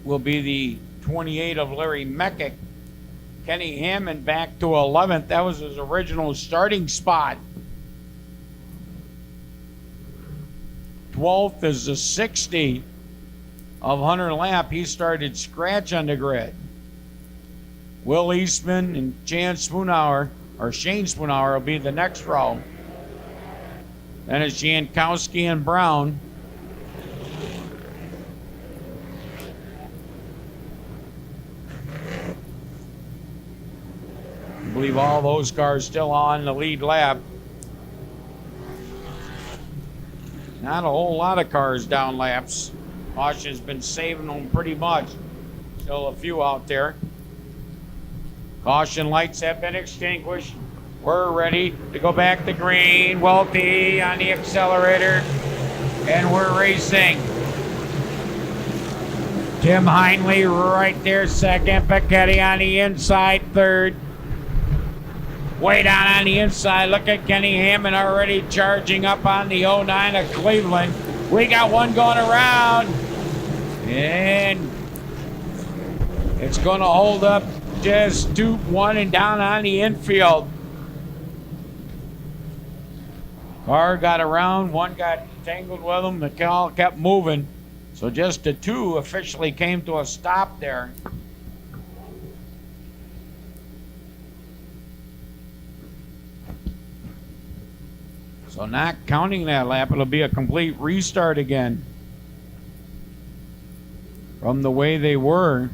Speaker 10: will be the 28 of Larry Meckick. Kenny Hammond back to 11th. That was his original starting spot. 12th is the 60 of Hunter Lapp. He started scratch on the grid. Will Eastman and Shane Spoonhour will be the next row. Then it's Jankowski and Brown. I believe all those cars still on the lead lap. Not a whole lot of cars down laps. Caution's been saving them pretty much. Still a few out there. Caution lights have been extinguished. We're ready to go back to green. Welty on the accelerator. And we're racing. Tim Heinley right there second. Becchetti on the inside third. Way down on the inside. Look at Kenny Hammond already charging up on the 09 of Cleveland. We got one going around. And it's going to hold up just 2-1 and down on the infield. Car got around. One got tangled with him. The car kept moving. So just the two officially came to a stop there. So not counting that lap, it'll be a complete restart again. From the way they were.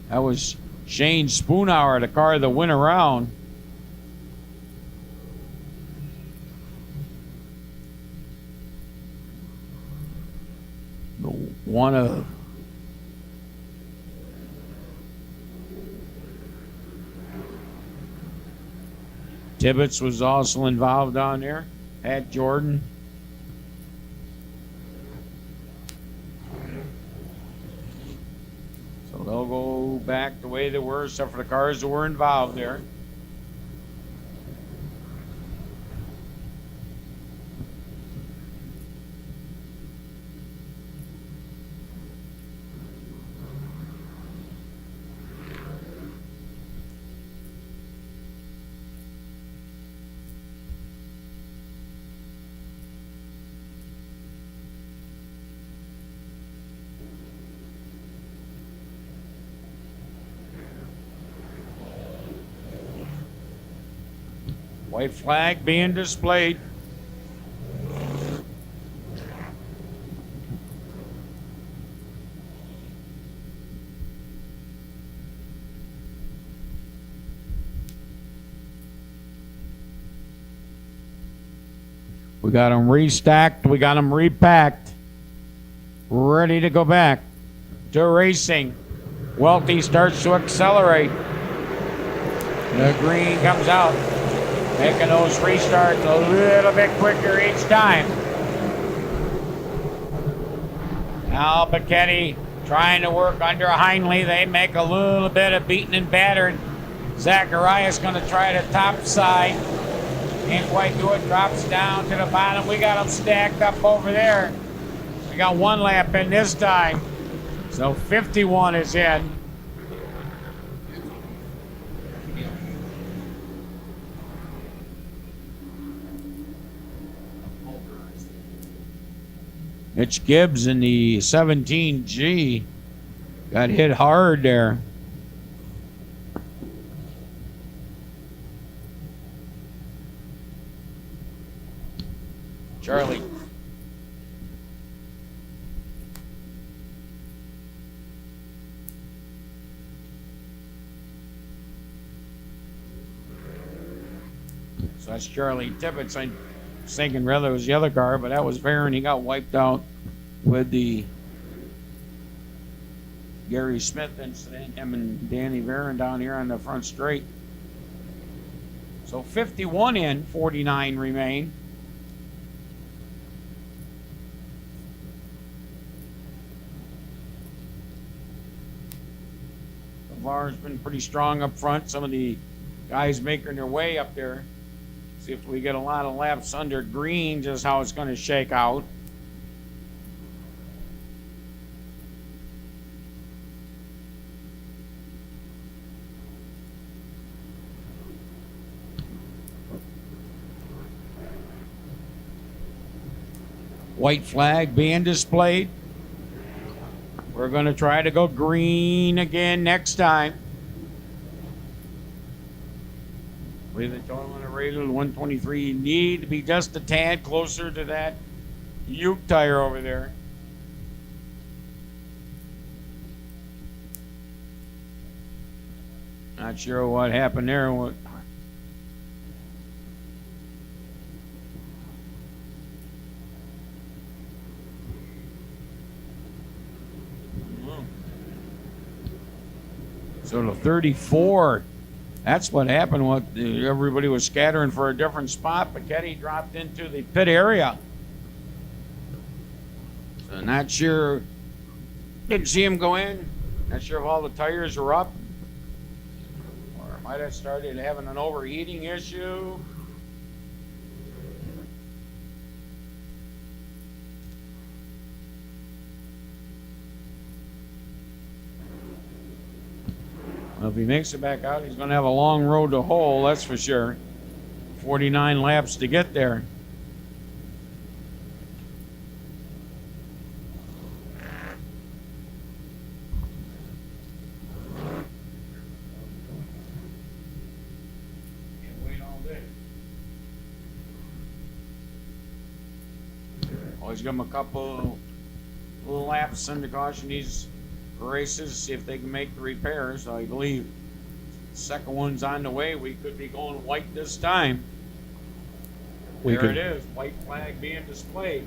Speaker 10: That was Shane Spoonhour, the car that went around. One of Tibbetts was also involved down there. Pat Jordan. So they'll go back the way they were, except for the cars that were involved there. White flag being displayed. We got them restacked. We got them repacked. Ready to go back to racing. Welty starts to accelerate. The green comes out, making those restarts a little bit quicker each time. Now Bacchetti trying to work under Heinley. They make a little bit of beating and battering. Zacharias going to try the top side. Can't quite do it. Drops down to the bottom. We got them stacked up over there. We got one lap in this time. So 51 is in. Mitch Gibbs in the 17G got hit hard there. Charlie. So that's Charlie Tippett. I was thinking rather it was the other car, but that was Barron. He got wiped out with the Gary Smith incident. Him and Danny Barron down here on the front straight. So 51 in, 49 remain. Lavar's been pretty strong up front. Some of the guys making their way up there. See if we get a lot of laps under green, just how it's going to shake out. White flag being displayed. We're going to try to go green again next time. I believe the total on the radio 123. You need to be just a tad closer to that Uke tire over there. Not sure what happened there. So the 34, that's what happened. What everybody was scattering for a different spot. Bacchetti dropped into the pit area. So not sure. Didn't see him go in. Not sure if all the tires are up, or might have started having an overheating issue. Well, if he makes it back out, he's going to have a long road to hoe, that's for sure. 49 laps to get there. Can't wait all day. Always give him a couple little laps under caution. He's races, see if they can make the repairs. I believe the second one's on the way. We could be going white this time. There it is, white flag being displayed.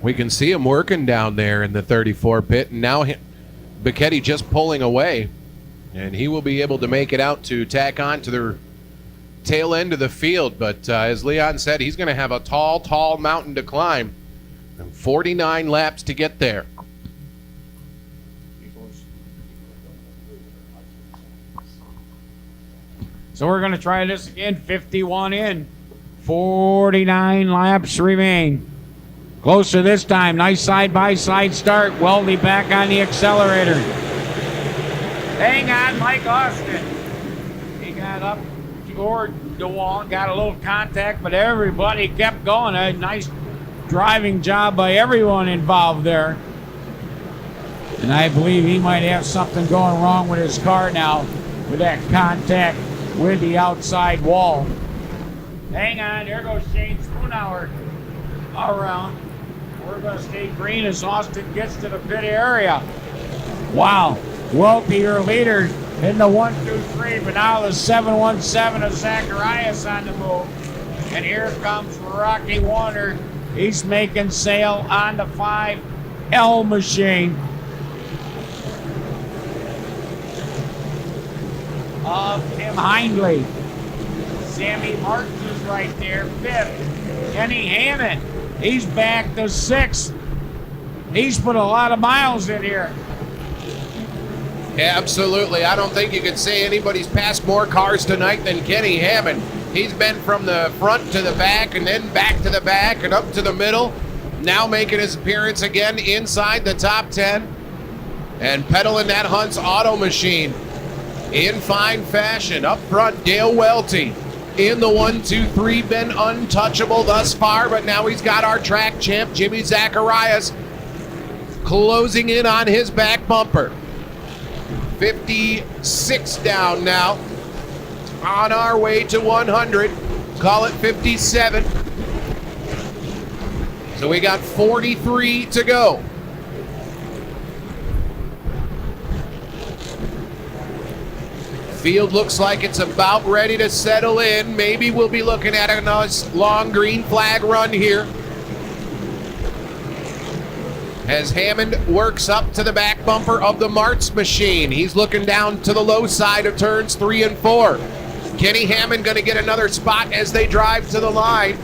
Speaker 11: We can see him working down there in the 34 pit, and now Bacchetti just pulling away, and he will be able to make it out to tack on to the tail end of the field. But as Leon said, he's going to have a tall mountain to climb, and 49 laps to get there.
Speaker 10: So we're going to try this again. 51 in, 49 laps remain. Closer this time. Nice side-by-side start. Weldy back on the accelerator. Hang on, Mike Austin. He got up toward the wall, got a little contact, but everybody kept going. A nice driving job by everyone involved there. And I believe he might have something going wrong with his car now with that contact with the outside wall. Hang on, there goes Shane Spoonhour around. We're going to stay green as Austin gets to the pit area. Wow. Welty, your leader in the 1-2-3, but now the 717 of Zacharias on the move. And here comes Rocky Warner. He's making sail on the 5L machine of Tim Hindley. Sammy Martins is right there, 5th. Kenny Hammond, he's back to 6th. He's put a lot of miles in here.
Speaker 11: Absolutely. I don't think you could say anybody's passed more cars tonight than Kenny Hammond. He's been from the front to the back and then back to the back and up to the middle. Now making his appearance again inside the top 10 and pedaling that Hunt's auto machine in fine fashion. Up front, Dale Welty in the 1-2-3, been untouchable thus far, but now he's got our track champ, Jimmy Zacharias, closing in on his back bumper. 56 down now. On our way to 100. Call it 57. So we got 43 to go. Field looks like it's about ready to settle in. Maybe we'll be looking at a nice long green flag run here. As Hammond works up to the back bumper of the Martz machine. He's looking down to the low side of turns 3 and 4. Kenny Hammond going to get another spot as they drive to the line.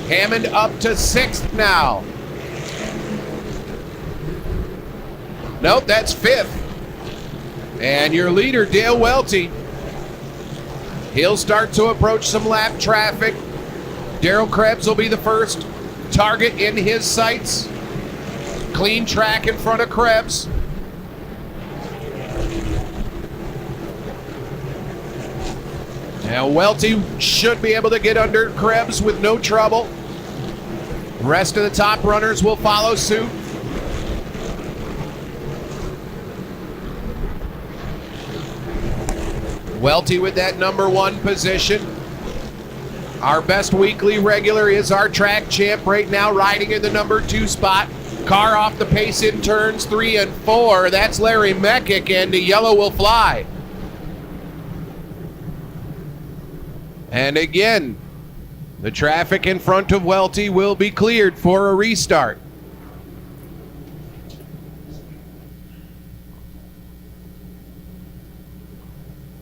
Speaker 11: Hammond up to 6th now. Nope, that's 5th. And your leader, Dale Welty, he'll start to approach some lap traffic. Darrell Krebs will be the first target in his sights. Clean track in front of Krebs. Now Welty should be able to get under Krebs with no trouble. Rest of the top runners will follow suit. Welty with that number 1 position. Our best weekly regular is our track champ right now, riding in the number 2 spot. Car off the pace in turns 3 and 4. That's Larry Meckick, and the yellow will fly. And again, the traffic in front of Welty will be cleared for a restart.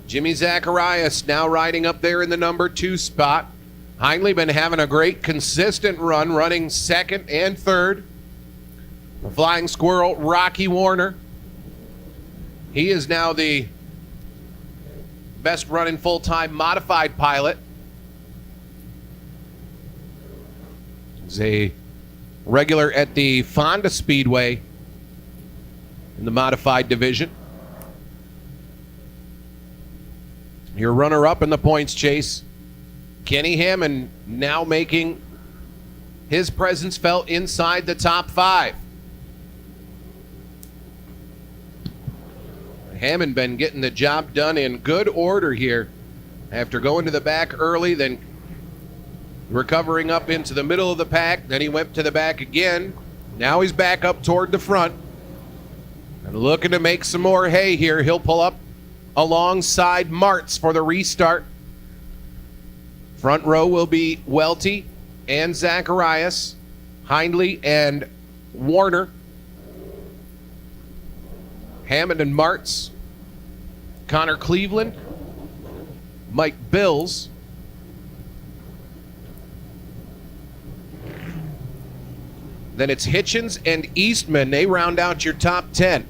Speaker 11: Jimmy Zacharias now riding up there in the number 2 spot. Hindley been having a great consistent run, running 2nd and 3rd. The Flying Squirrel, Rocky Warner. He is now the best running full-time modified pilot. He's a regular at the Fonda Speedway in the modified division. Your runner-up in the points chase, Kenny Hammond, now making his presence felt inside the top 5. Hammond been getting the job done in good order here after going to the back early, then recovering up into the middle of the pack. Then he went to the back again. Now he's back up toward the front and looking to make some more hay here. He'll pull up alongside Martz for the restart. Front row will be Welty and Zacharias, Hindley and Warner, Hammond and Martz, Connor Cleveland, Mike Bills, then it's Hitchens and Eastman. They round out your top 10.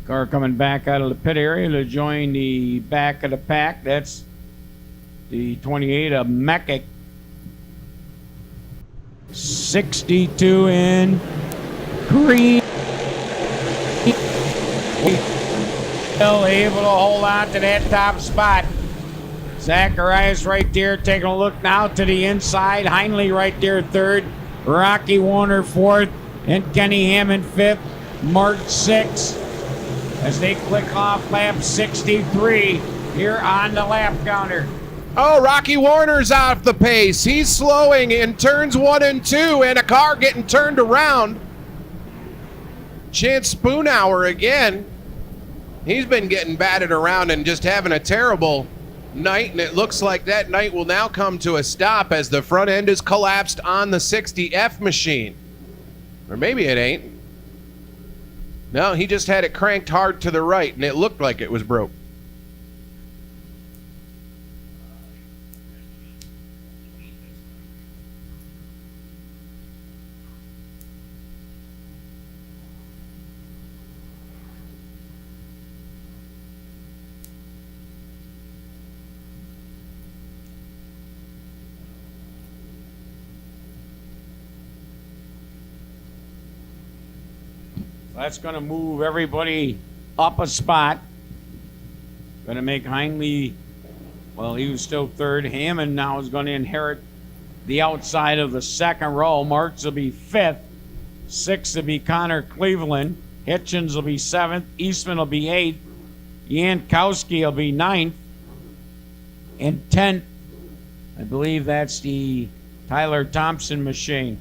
Speaker 10: Car coming back out of the pit area to join the back of the pack. That's the 28 of Meckick. 62 in green. Still able to hold on to that top spot. Zacharias right there taking a look now to the inside. Hindley right there 3rd. Rocky Warner 4th. And Kenny Hammond 5th. Mark 6th. as they click off lap 63 here on the lap counter.
Speaker 11: Oh, Rocky Warner's off the pace. He's slowing in turns 1 and 2, and a car getting turned around. Chance Spoonhour again. He's been getting batted around and just having a terrible night, and it looks like that night will now come to a stop as the front end is collapsed on the 60F machine. Or maybe it ain't. No, he just had it cranked hard to the right, and it looked like it was broke.
Speaker 10: That's going to move everybody up a spot. Going to make Heinley, well, he was still third. Hammond now is going to inherit the outside of the second row. Marks will be fifth. Sixth will be Connor Cleveland. Hitchens will be seventh. Eastman will be eighth. Yankowski will be ninth. And 10th, I believe that's the Tyler Thompson machine.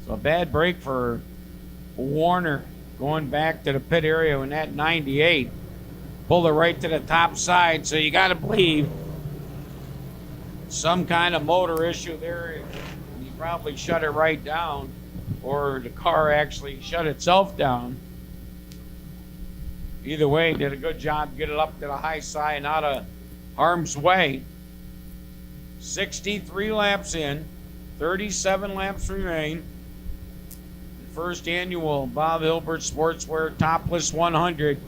Speaker 10: So a bad break for Warner. Going back to the pit area in that 98. Pulled it right to the top side, so you got to believe some kind of motor issue there. He probably shut it right down, or the car actually shut itself down. Either way, did a good job to get it up to the high side and out of harm's way. 63 laps in, 37 laps remain. First annual Bob Hilbert Sportswear Topless 100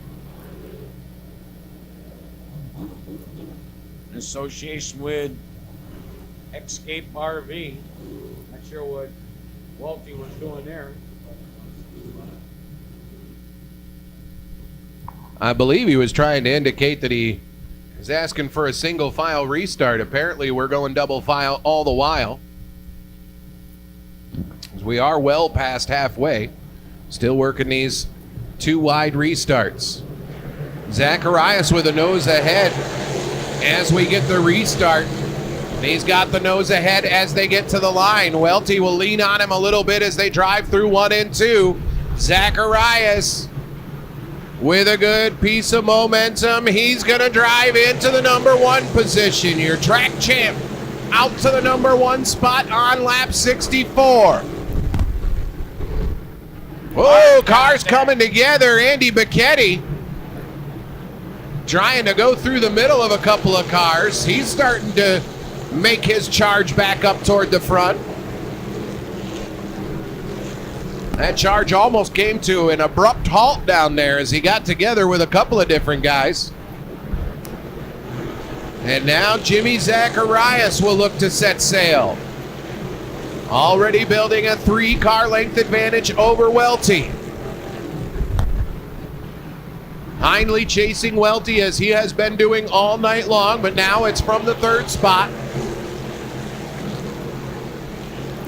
Speaker 10: in association with Escape RV. Not sure what Welty was doing there.
Speaker 11: I believe he was trying to indicate that he is asking for a single file restart. Apparently we're going double file all the while. We are well past halfway. Still working these 2 wide restarts. Zacharias with a nose ahead as we get the restart. He's got the nose ahead as they get to the line. Welty will lean on him a little bit as they drive through 1 and 2. Zacharias with a good piece of momentum. He's going to drive into the number 1 position. Your track champ out to the number 1 spot on lap 64. Whoa, cars coming together. Andy Bacchetti trying to go through the middle of a couple of cars. He's starting to make his charge back up toward the front. That charge almost came to an abrupt halt down there as he got together with a couple of different guys. And now Jimmy Zacharias will look to set sail. Already building a 3-car length advantage over Welty. Heinley chasing Welty as he has been doing all night long, but now it's from the 3rd spot.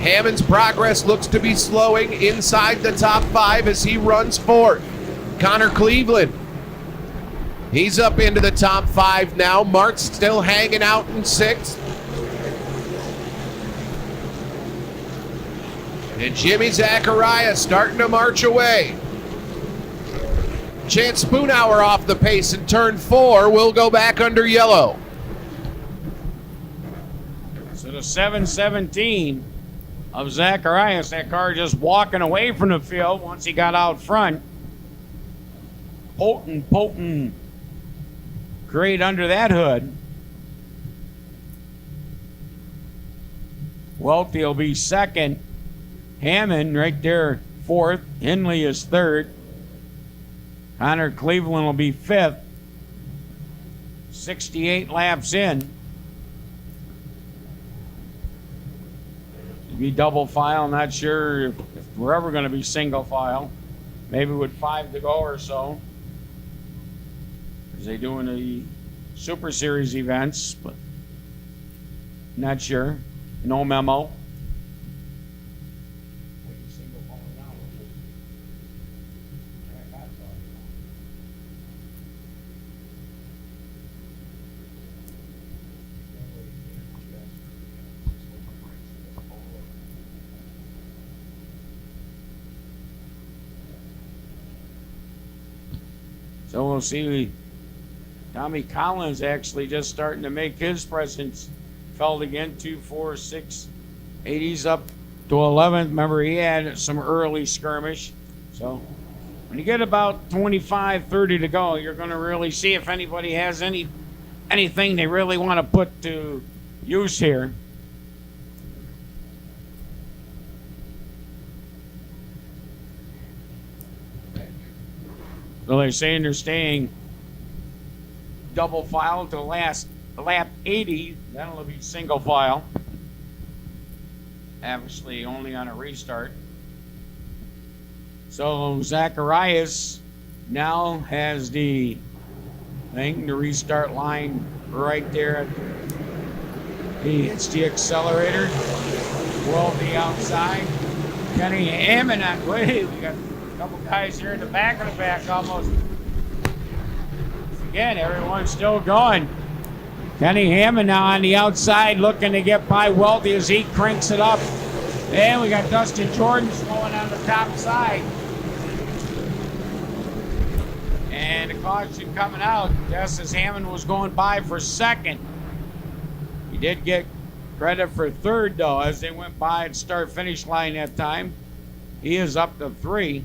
Speaker 11: Hammond's progress looks to be slowing inside the top 5 as he runs 4th. Connor Cleveland, he's up into the top 5 now. Mark's still hanging out in 6th. And Jimmy Zacharias starting to march away. Chance Spoonhour off the pace in turn 4 will go back under yellow.
Speaker 10: So the 717 of Zacharias, that car just walking away from the field once he got out front. Potent grade under that hood. Welty will be 2nd. Hammond right there 4th. Henley is 3rd. Connor Cleveland will be 5th. 68 laps in. Be double file, not sure if we're ever going to be single file. Maybe with 5 to go or so. Because they're doing the Super Series events, but not sure. No memo. So we'll see. Tommy Collins actually just starting to make his presence felt again. 2, 4, 6, 8. He's up to 11th. Remember, he had some early skirmish. So when you get about 25, 30 to go, you're going to really see if anybody has anything they really want to put to use here. So they're saying they're staying double file to last lap 80. That'll be single file. Obviously only on a restart. So Zacharias now has the restart line right there. He hits the accelerator. Well, the outside. Kenny Hammond on way. We got a couple guys here in the back of the pack almost. Again, everyone's still going. Kenny Hammond now on the outside looking to get by Welty as he cranks it up. And we got Dustin Jordan slowing on the top side. And the caution coming out just as Hammond was going by for second. He did get credit for third, though, as they went by at start-finish line that time. He is up to 3.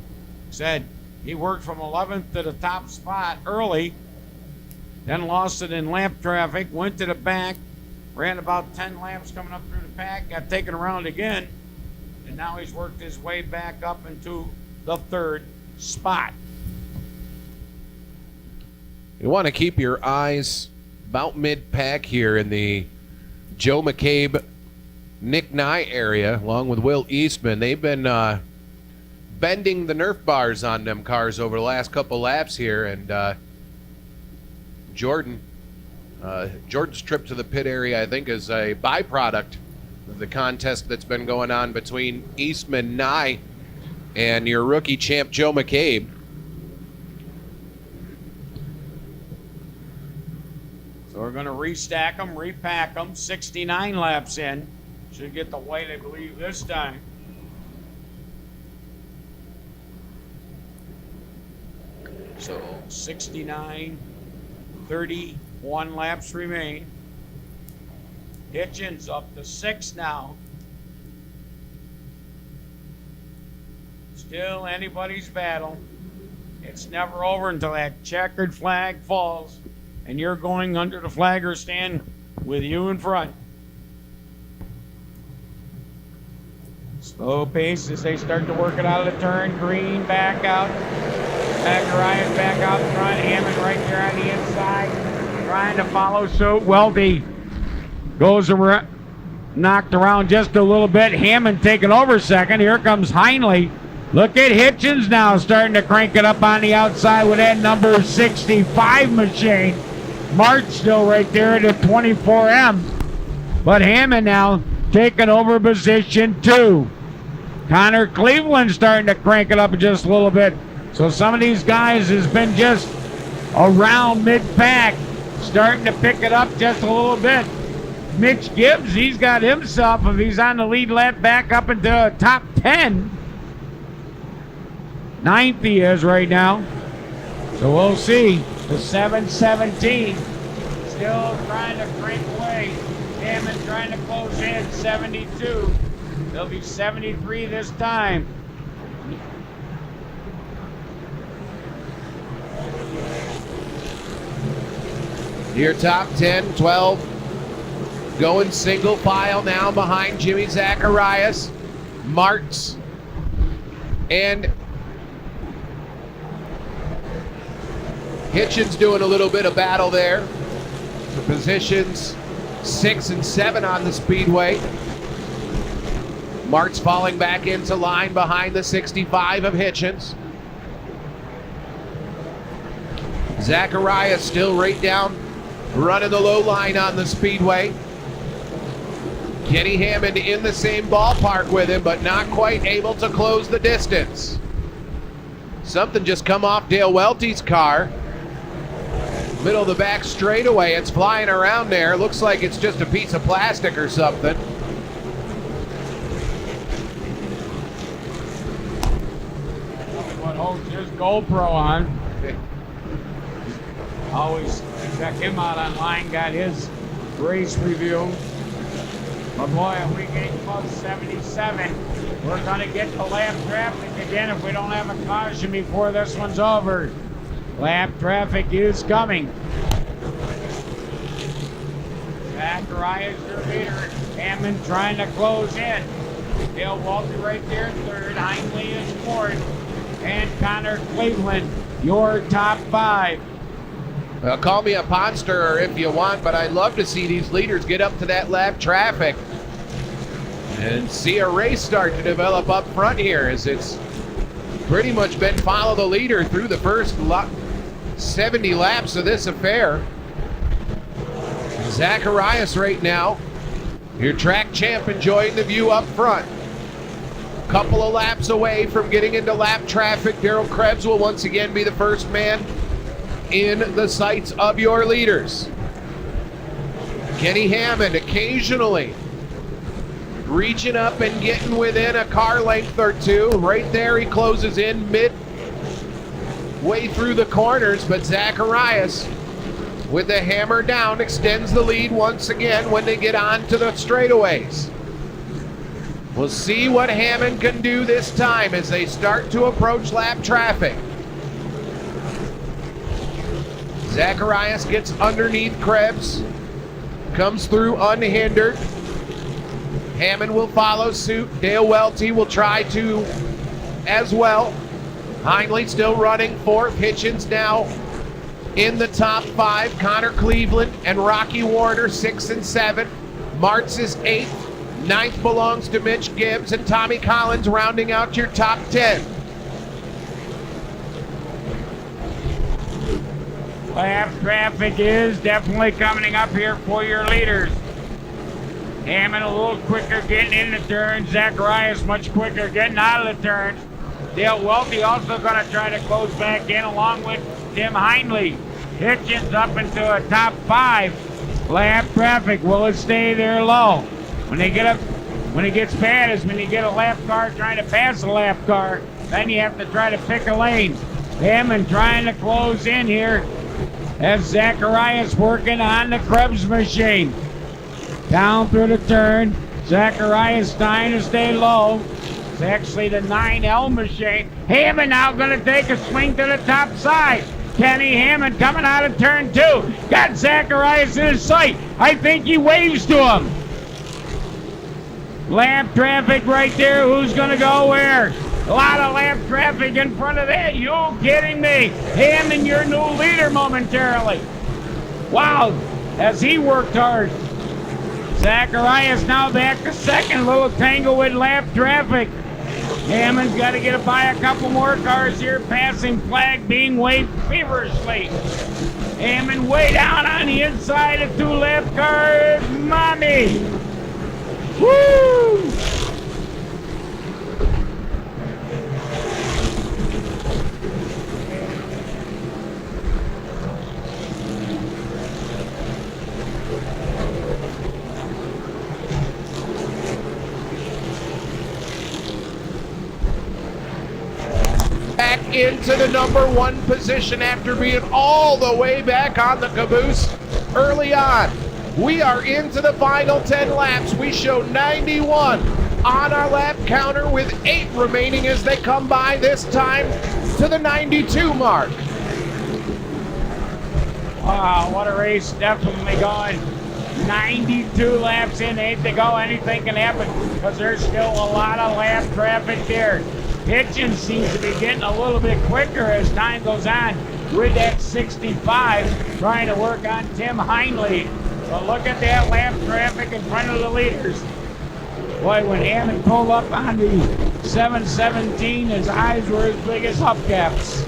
Speaker 10: Said he worked from 11th to the top spot early, then lost it in lap traffic, went to the back, ran about 10 laps coming up through the pack, got taken around again, and now he's worked his way back up into the 3rd spot.
Speaker 11: You want to keep your eyes about mid-pack here in the Joe McCabe, Nick Nye area, along with Will Eastman. They've been bending the Nerf bars on them cars over the last couple laps here, and Jordan's trip to the pit area, I think, is a byproduct of the contest that's been going on between Eastman, Nye, and your rookie champ, Joe McCabe.
Speaker 10: So we're going to restack them, repack them. 69 laps in. Should get the white, I believe, this time. So 69, 31 laps remain. Hitchens up to 6 now. Still anybody's battle. It's never over until that checkered flag falls and you're going under the flagger stand with you in front. Slow pace as they start to work it out of the turn. Green back out. Zacharias back out front. Hammond right there on the inside. Trying to follow suit. Welty goes around, knocked around just a little bit. Hammond taking over second. Here comes Heinley. Look at Hitchens now starting to crank it up on the outside with that number 65 machine. March still right there at a 24M. But Hammond now taking over position 2. Connor Cleveland starting to crank it up just a little bit. So some of these guys has been just around mid-pack, starting to pick it up just a little bit. Mitch Gibbs, he's got himself, if he's on the lead lap, back up into top 10. 9th he is right now. So we'll see. The 717 still trying to crank away. Hammond trying to close in. 72. They'll be 73 this time.
Speaker 11: Your top 10, 12 going single file now behind Jimmy Zacharias, Martz, and Hitchens doing a little bit of battle there for positions 6 and 7 on the speedway. Martz falling back into line behind the 65 of Hitchens. Zacharias still right down, running the low line on the speedway. Kenny Hammond in the same ballpark with him, but not quite able to close the distance. Something just come off Dale Welty's car. Middle of the back straightaway, it's flying around there. Looks like it's just a piece of plastic or something.
Speaker 10: What holds his GoPro on. Always check him out online, got his race review. But boy, if we get close 77, we're going to get to lap traffic again if we don't have a caution before this one's over. Lap traffic is coming. Zacharias, your leader. Hammond trying to close in. Dale Walter right there in third. Hindley is fourth. And Connor Cleveland, your top five.
Speaker 11: Well, call me a ponster if you want, but I'd love to see these leaders get up to that lap traffic and see a race start to develop up front here, as it's pretty much been follow the leader through the first 70 laps of this affair. Zacharias right now, your track champ, enjoying the view up front. Couple of laps away from getting into lap traffic. Darrell Krebs will once again be the first man in the sights of your leaders. Kenny Hammond occasionally reaching up and getting within a car length or two. Right there he closes in midway through the corners, but Zacharias with the hammer down extends the lead once again when they get on to the straightaways. We'll see what Hammond can do this time as they start to approach lap traffic. Zacharias gets underneath Krebs, comes through unhindered. Hammond will follow suit. Dale Welty will try to as well. Hindley still running fourth. Hitchens now in the top five. Connor Cleveland and Rocky Warner 6 and 7. Martz is 8th. 9th belongs to Mitch Gibbs, and Tommy Collins rounding out your top 10.
Speaker 10: Lap traffic is definitely coming up here for your leaders. Hammond a little quicker getting in the turns. Zacharias much quicker getting out of the turns. Dale Welty also going to try to close back in along with Tim Hindley. Hitchens up into a top 5. Lap traffic, will it stay there low? When they get up, when it gets bad is when you get a lap car trying to pass a lap car. Then you have to try to pick a lane. Hammond trying to close in here as Zacharias working on the Krebs machine. Down through the turn. Zacharias trying to stay low. It's actually the 9L machine. Hammond now going to take a swing to the top side. Kenny Hammond coming out of turn 2. Got Zacharias in his sight. I think he waves to him. Lap traffic right there. Who's going to go where? A lot of lap traffic in front of that. You kidding me? Hammond, your new leader momentarily. Wow, as he worked hard. Zacharias now back to second. Little tangle with lap traffic. Hammond's got to get by a couple more cars here. Passing flag being waved feverishly. Hammond way down on the inside of 2 lap cars. Mommy. Woo!
Speaker 11: Back into the number 1 position after being all the way back on the caboose early on. We are into the final 10 laps. We show 91 on our lap counter with 8 remaining as they come by this time to the 92 mark.
Speaker 10: Wow, what a race. Definitely going 92 laps in, 8 to go. Anything can happen because there's still a lot of lap traffic there. Hitchens seems to be getting a little bit quicker as time goes on with that 65, trying to work on Tim Hindley. But look at that lap traffic in front of the leaders. Boy, when Hammond pulled up on the 717, his eyes were as big as hubcaps.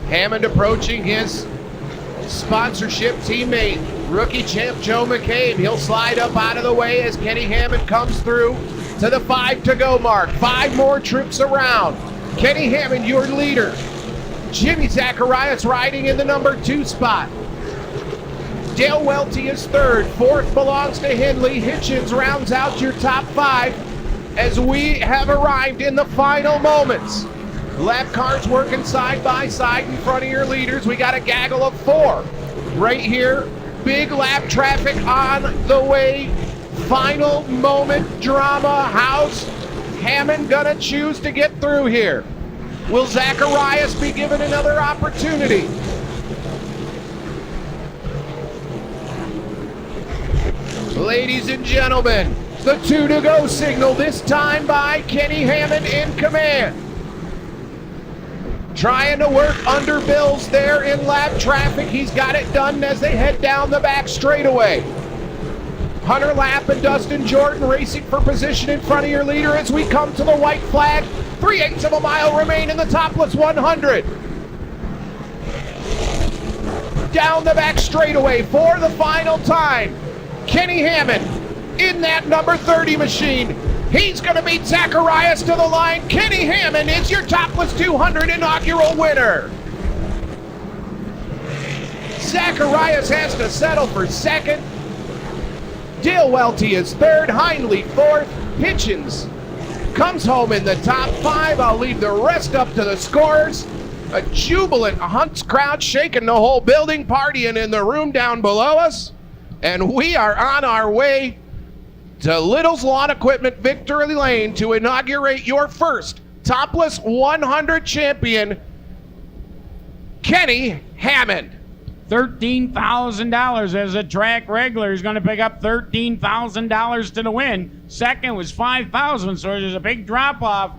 Speaker 11: Hammond approaching his sponsorship teammate, rookie champ Joe McCabe. He'll slide up out of the way as Kenny Hammond comes through to the 5 to go mark. 5 more trips around. Kenny Hammond, your leader. Jimmy Zacharias riding in the number 2 spot. Dale Welty is third. Fourth belongs to Hindley. Hitchens rounds out your top 5 as we have arrived in the final moments. Lap cars working side by side in front of your leaders. We got a gaggle of 4 right here. Big lap traffic on the way. Final moment drama. How's Hammond gonna choose to get through here? Will Zacharias be given another opportunity? Ladies and gentlemen, the 2 to go signal, this time by Kenny Hammond in command. Trying to work under Bills there in lap traffic. He's got it done as they head down the back straightaway. Hunter Lapp and Dustin Jordan racing for position in front of your leader as we come to the white flag. 3/8 of a mile remain in the Topless 100. Down the back straightaway for the final time. Kenny Hammond in that number 30 machine. He's going to beat Zacharias to the line. Kenny Hammond is your Topless 200 inaugural winner. Zacharias has to settle for second. Dale Welty is third. Hindley fourth. Hitchens comes home in the top 5. I'll leave the rest up to the scorers. A jubilant Hunts crowd shaking the whole building, partying in the room down below us. And we are on our way to Little's Lawn Equipment Victory Lane to inaugurate your first Topless 100 champion, Kenny Hammond.
Speaker 10: $13,000 as a track regular. He's going to pick up $13,000 to the win. Second was $5,000, so there's a big drop off.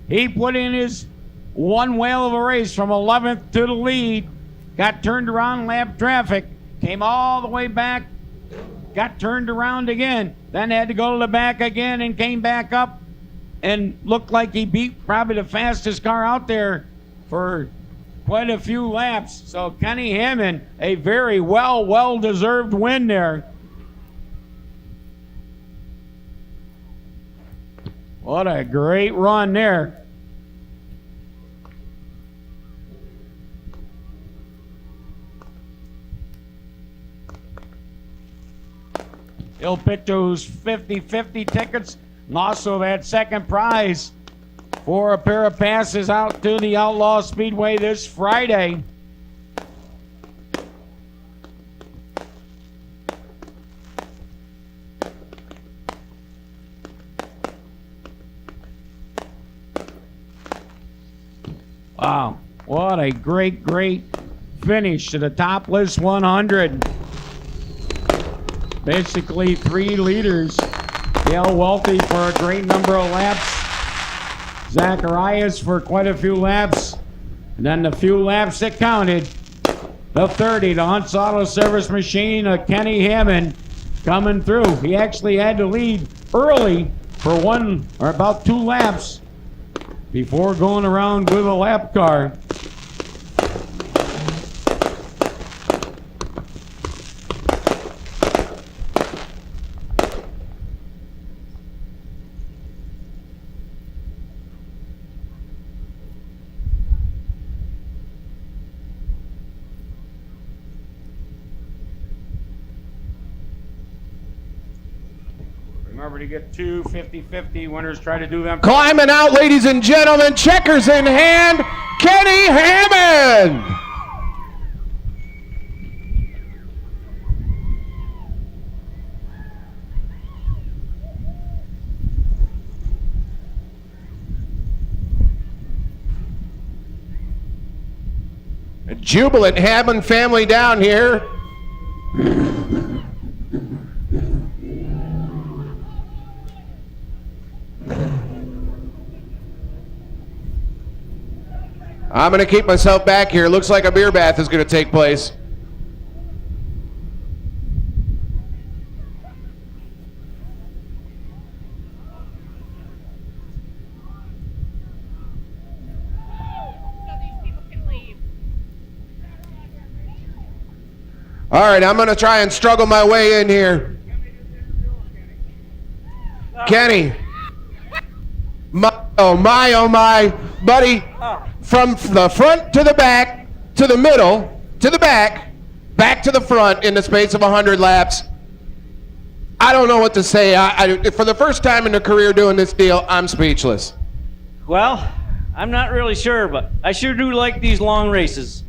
Speaker 10: He put in his one whale of a race from 11th to the lead. Got turned around lap traffic. Came all the way back. Got turned around again. Then had to go to the back again and came back up and looked like he beat probably the fastest car out there for quite a few laps. So Kenny Hammond, a very well-deserved win there. What a great run there. He'll pick those 50-50 tickets and also that second prize for a pair of passes out to the Outlaw Speedway this Friday. Wow, what a great finish to the Topless 100. Basically 3 leaders. Dale Welty for a great number of laps. Zacharias for quite a few laps. And then the few laps that counted. The 30, the Hunt's Auto Service machine, Kenny Hammond coming through. He actually had to lead early for one or about 2 laps before going around with a lap car. Remember to get 2 50-50 winners. Try to do them.
Speaker 11: Climbing out, ladies and gentlemen, checkers in hand, Kenny Hammond. A jubilant Hammond family down here. I'm going to keep myself back here. Looks like a beer bath is going to take place. All right, I'm going to try and struggle my way in here. Kenny. Oh my, buddy. From the front to the back, to the middle, to the back back to the front in the space of 100 laps. I don't know what to say. For the first time in a career doing this deal, I'm speechless.
Speaker 6: Well, I'm not really sure, but I sure do like these long races.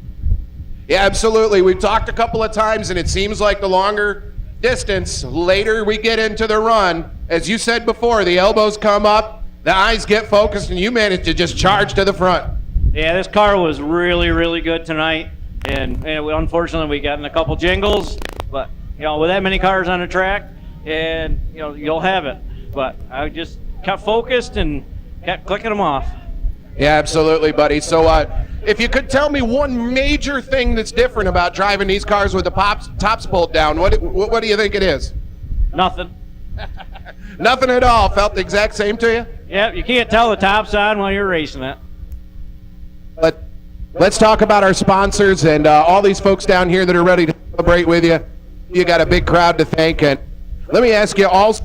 Speaker 11: Yeah, absolutely. We've talked a couple of times, and it seems like the longer distance, later we get into the run. As you said before, the elbows come up, the eyes get focused, and you manage to just charge to the front.
Speaker 6: Yeah, this car was really, really good tonight, and unfortunately we got in a couple jingles, but with that many cars on the track, and you'll have it. But I just kept focused and kept clicking them off.
Speaker 11: Yeah, absolutely, buddy. So if you could tell me one major thing that's different about driving these cars with the tops pulled down, what do you think it is?
Speaker 6: Nothing.
Speaker 11: Nothing at all. Felt the exact same to you?
Speaker 6: Yeah, you can't tell the top's on while you're racing it.
Speaker 11: But let's talk about our sponsors and all these folks down here that are ready to celebrate with you. You got a big crowd to thank. And let me ask you also,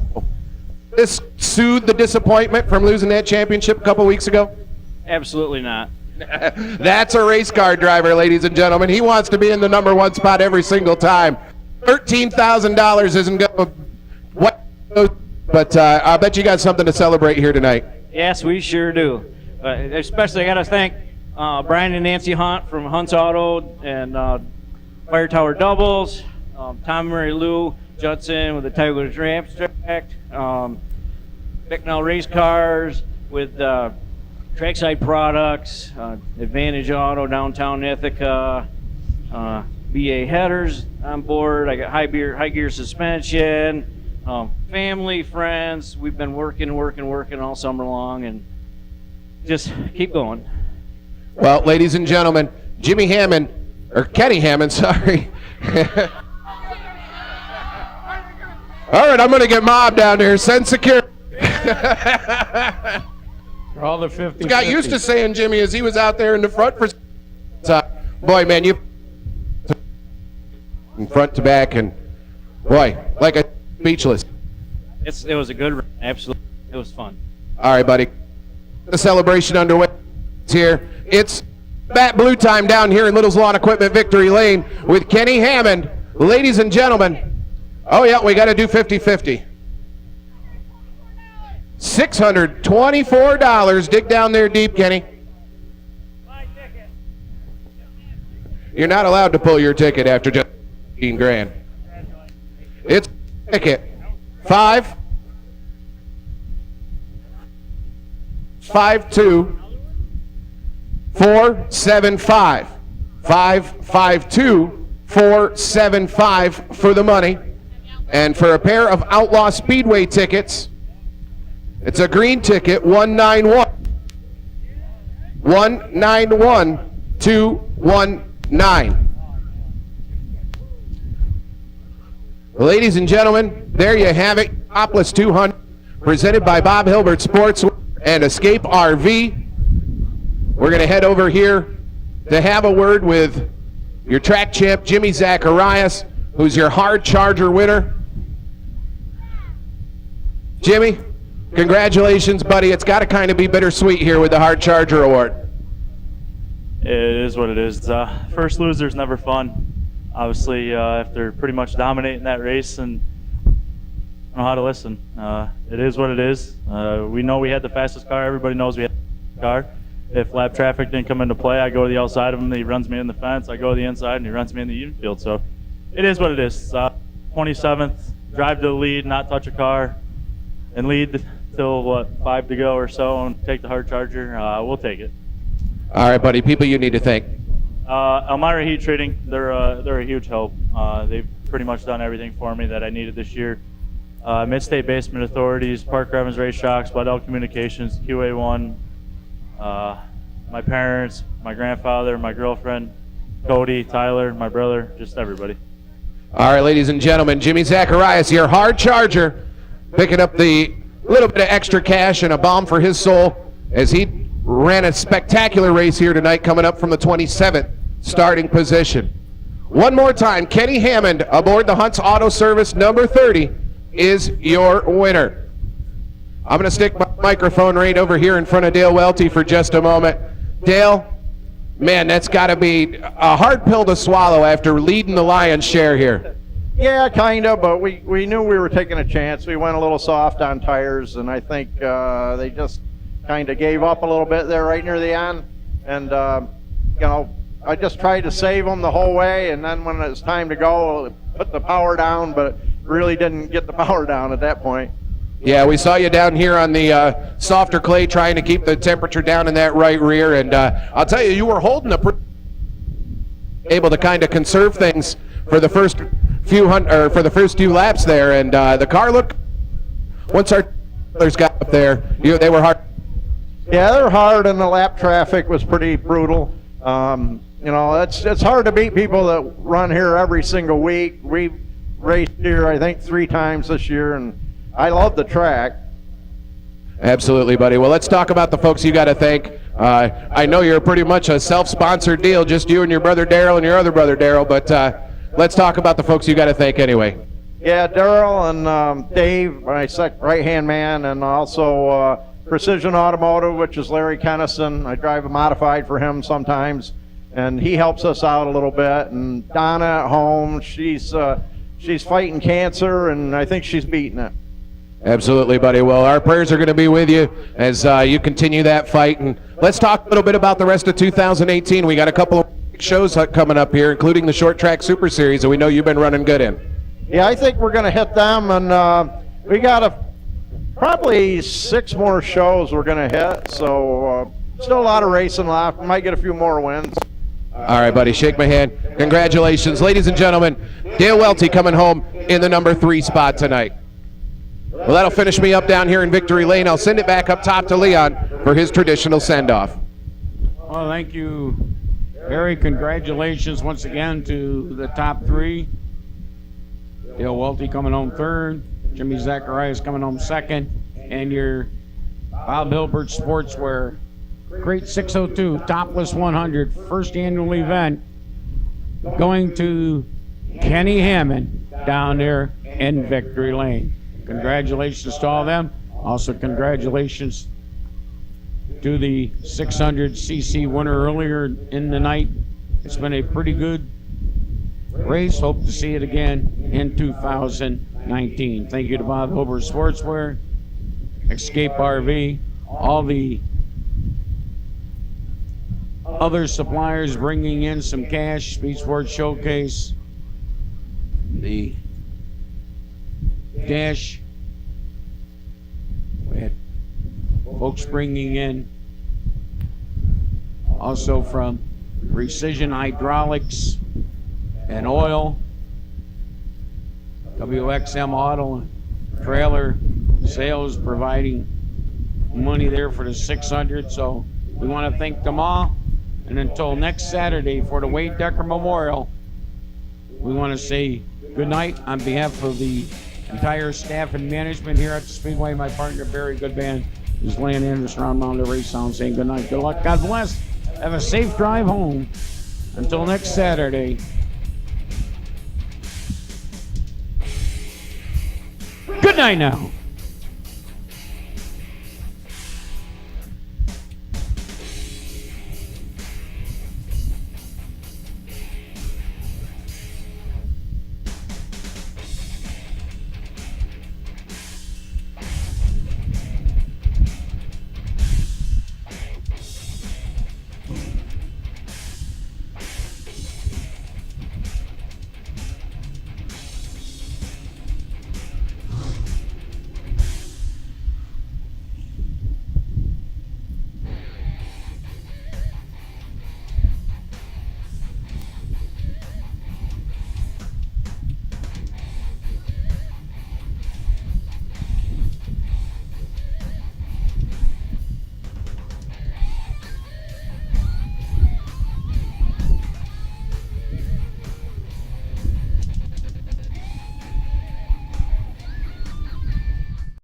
Speaker 11: this soothed the disappointment from losing that championship a couple weeks ago?
Speaker 6: Absolutely not.
Speaker 11: That's a race car driver, ladies and gentlemen. He wants to be in the number one spot every single time. $13,000 isn't going to what, but I bet you got something to celebrate here tonight.
Speaker 6: Yes, we sure do. Especially I got to thank Brian and Nancy Hunt from Hunt's Auto and Fire Tower Doubles, Tom and Mary Lou Judson with the Tigers Ramp Track, Bicknell Race Cars with Trackside Products, Advantage Auto, Downtown Ithaca, BA Headers on board. I got high gear suspension, family, friends. We've been working all summer long, and just keep going.
Speaker 11: Well, ladies and gentlemen, Kenny Hammond, sorry. All right, I'm going to get mobbed down here. Send security.
Speaker 10: For all the 50.
Speaker 11: Got used to saying Jimmy as he was out there in the front for. Boy, man, you from front to back, and boy, like a speechless.
Speaker 6: It was a good run. Absolutely, it was fun.
Speaker 11: All right, buddy. The celebration underway. It's here. It's Bat Blue time down here in Little's Lawn Equipment Victory Lane with Kenny Hammond. Ladies and gentlemen, oh yeah, we got to do 50-50. $624. Dig down there deep, Kenny. You're not allowed to pull your ticket after just 15 grand. It's ticket 552-475. 552-475 for the money. And for a pair of Outlaw Speedway tickets, it's a green ticket, 191. 191219. Ladies and gentlemen, there you have it. Topless 200, presented by Bob Hilbert Sports and Escape RV. We're going to head over here to have a word with your track champ, Jimmy Zacharias, who's your hard charger winner. Jimmy, congratulations, buddy. It's got to kind of be bittersweet here with the Hard Charger Award.
Speaker 12: It is what it is. First loser's never fun. Obviously, after pretty much dominating that race, and I don't know how to listen. It is what it is. We know we had the fastest car. Everybody knows we had the fastest car. If lap traffic didn't come into play, I go to the outside of him, he runs me in the fence. I go to the inside, and he runs me in the infield. So it is what it is. 27th, drive to the lead, not touch a car, and lead till 5 to go or so, and take the hard charger. We'll take it.
Speaker 11: All right, buddy. People you need to thank.
Speaker 12: Elmira Heat Treating, they're a huge help. They've pretty much done everything for me that I needed this year. Mid-State Basement Authorities, Park Evans Race Shocks, Waddell Communications, QA1, my parents, my grandfather, my girlfriend, Cody, Tyler, my brother, just everybody.
Speaker 11: All right, ladies and gentlemen, Jimmy Zacharias, your hard charger, picking up the little bit of extra cash and a balm for his soul as he ran a spectacular race here tonight, coming up from the 27th starting position. One more time, Kenny Hammond aboard the Hunt's Auto Service number 30 is your winner. I'm going to stick my microphone right over here in front of Dale Welty for just a moment. Dale, Man, that's got to be a hard pill to swallow after leading the lion's share here.
Speaker 15: Yeah, kind of, but we knew we were taking a chance. We went a little soft on tires, and I think they just kind of gave up a little bit there right near the end. And, I just tried to save them the whole way, and then when it was time to go, put the power down, but really didn't get the power down at that point.
Speaker 11: Yeah, we saw you down here on the softer clay trying to keep the temperature down in that right rear, and I'll tell you, you were holding able to kind of conserve things for the first few laps there, and the car looked, once our others got up there, they were hard.
Speaker 15: Yeah, they're hard, and the lap traffic was pretty brutal. It's hard to beat people that run here every single week. We've raced here, I think, 3 times this year, and I love the track.
Speaker 11: Absolutely, buddy. Well, let's talk about the folks you got to thank. I know you're pretty much a self-sponsored deal, just you and your brother Daryl and your other brother Daryl, but let's talk about the folks you got to thank anyway.
Speaker 15: Yeah, Daryl and Dave, my right-hand man, and also Precision Automotive, which is Larry Kennison. I drive a modified for him sometimes, and he helps us out a little bit. And Donna at home, she's fighting cancer, and I think she's beating it.
Speaker 11: Absolutely, buddy. Well, our prayers are going to be with you as you continue that fight. And let's talk a little bit about the rest of 2018. We got a couple of shows coming up here, including the Short Track Super Series that we know you've been running good in.
Speaker 15: Yeah, I think we're going to hit them, and we got probably 6 more shows we're going to hit. So still a lot of racing left. We might get a few more wins.
Speaker 11: All right, buddy. Shake my hand. Congratulations. Ladies and gentlemen, Dale Welty coming home in the number 3 spot tonight. Well, that'll finish me up down here in Victory Lane. I'll send it back up top to Leon for his traditional send-off.
Speaker 10: Well, thank you, Barry. Congratulations once again to the top 3. Dale Welty coming home 3rd. Jimmy Zacharias coming home 2nd. And your Bob Hilbert Sportswear Crate 602 Topless 100 first annual event going to Kenny Hammond down there in Victory Lane. Congratulations to all of them. Also, congratulations to the 600cc winner earlier in the night. It's been a pretty good race. Hope to see it again in 2019. Thank you to Bob Hilbert Sportswear, Escape RV, all the other suppliers bringing in some cash, Speed Sports Showcase, the Dash, we had folks bringing in also from Precision Hydraulics and Oil, WXM Auto and Trailer Sales providing money there for the 600. So we want to thank them all. And until next Saturday for the Wade Decker Memorial, we want to say good night on behalf of the entire staff and management here at the Speedway. My partner, Barry Goodman, is Lan Anderson around Mountain Race Sound saying good night, good luck, God bless. Have a safe drive home. Until next Saturday. Good night now.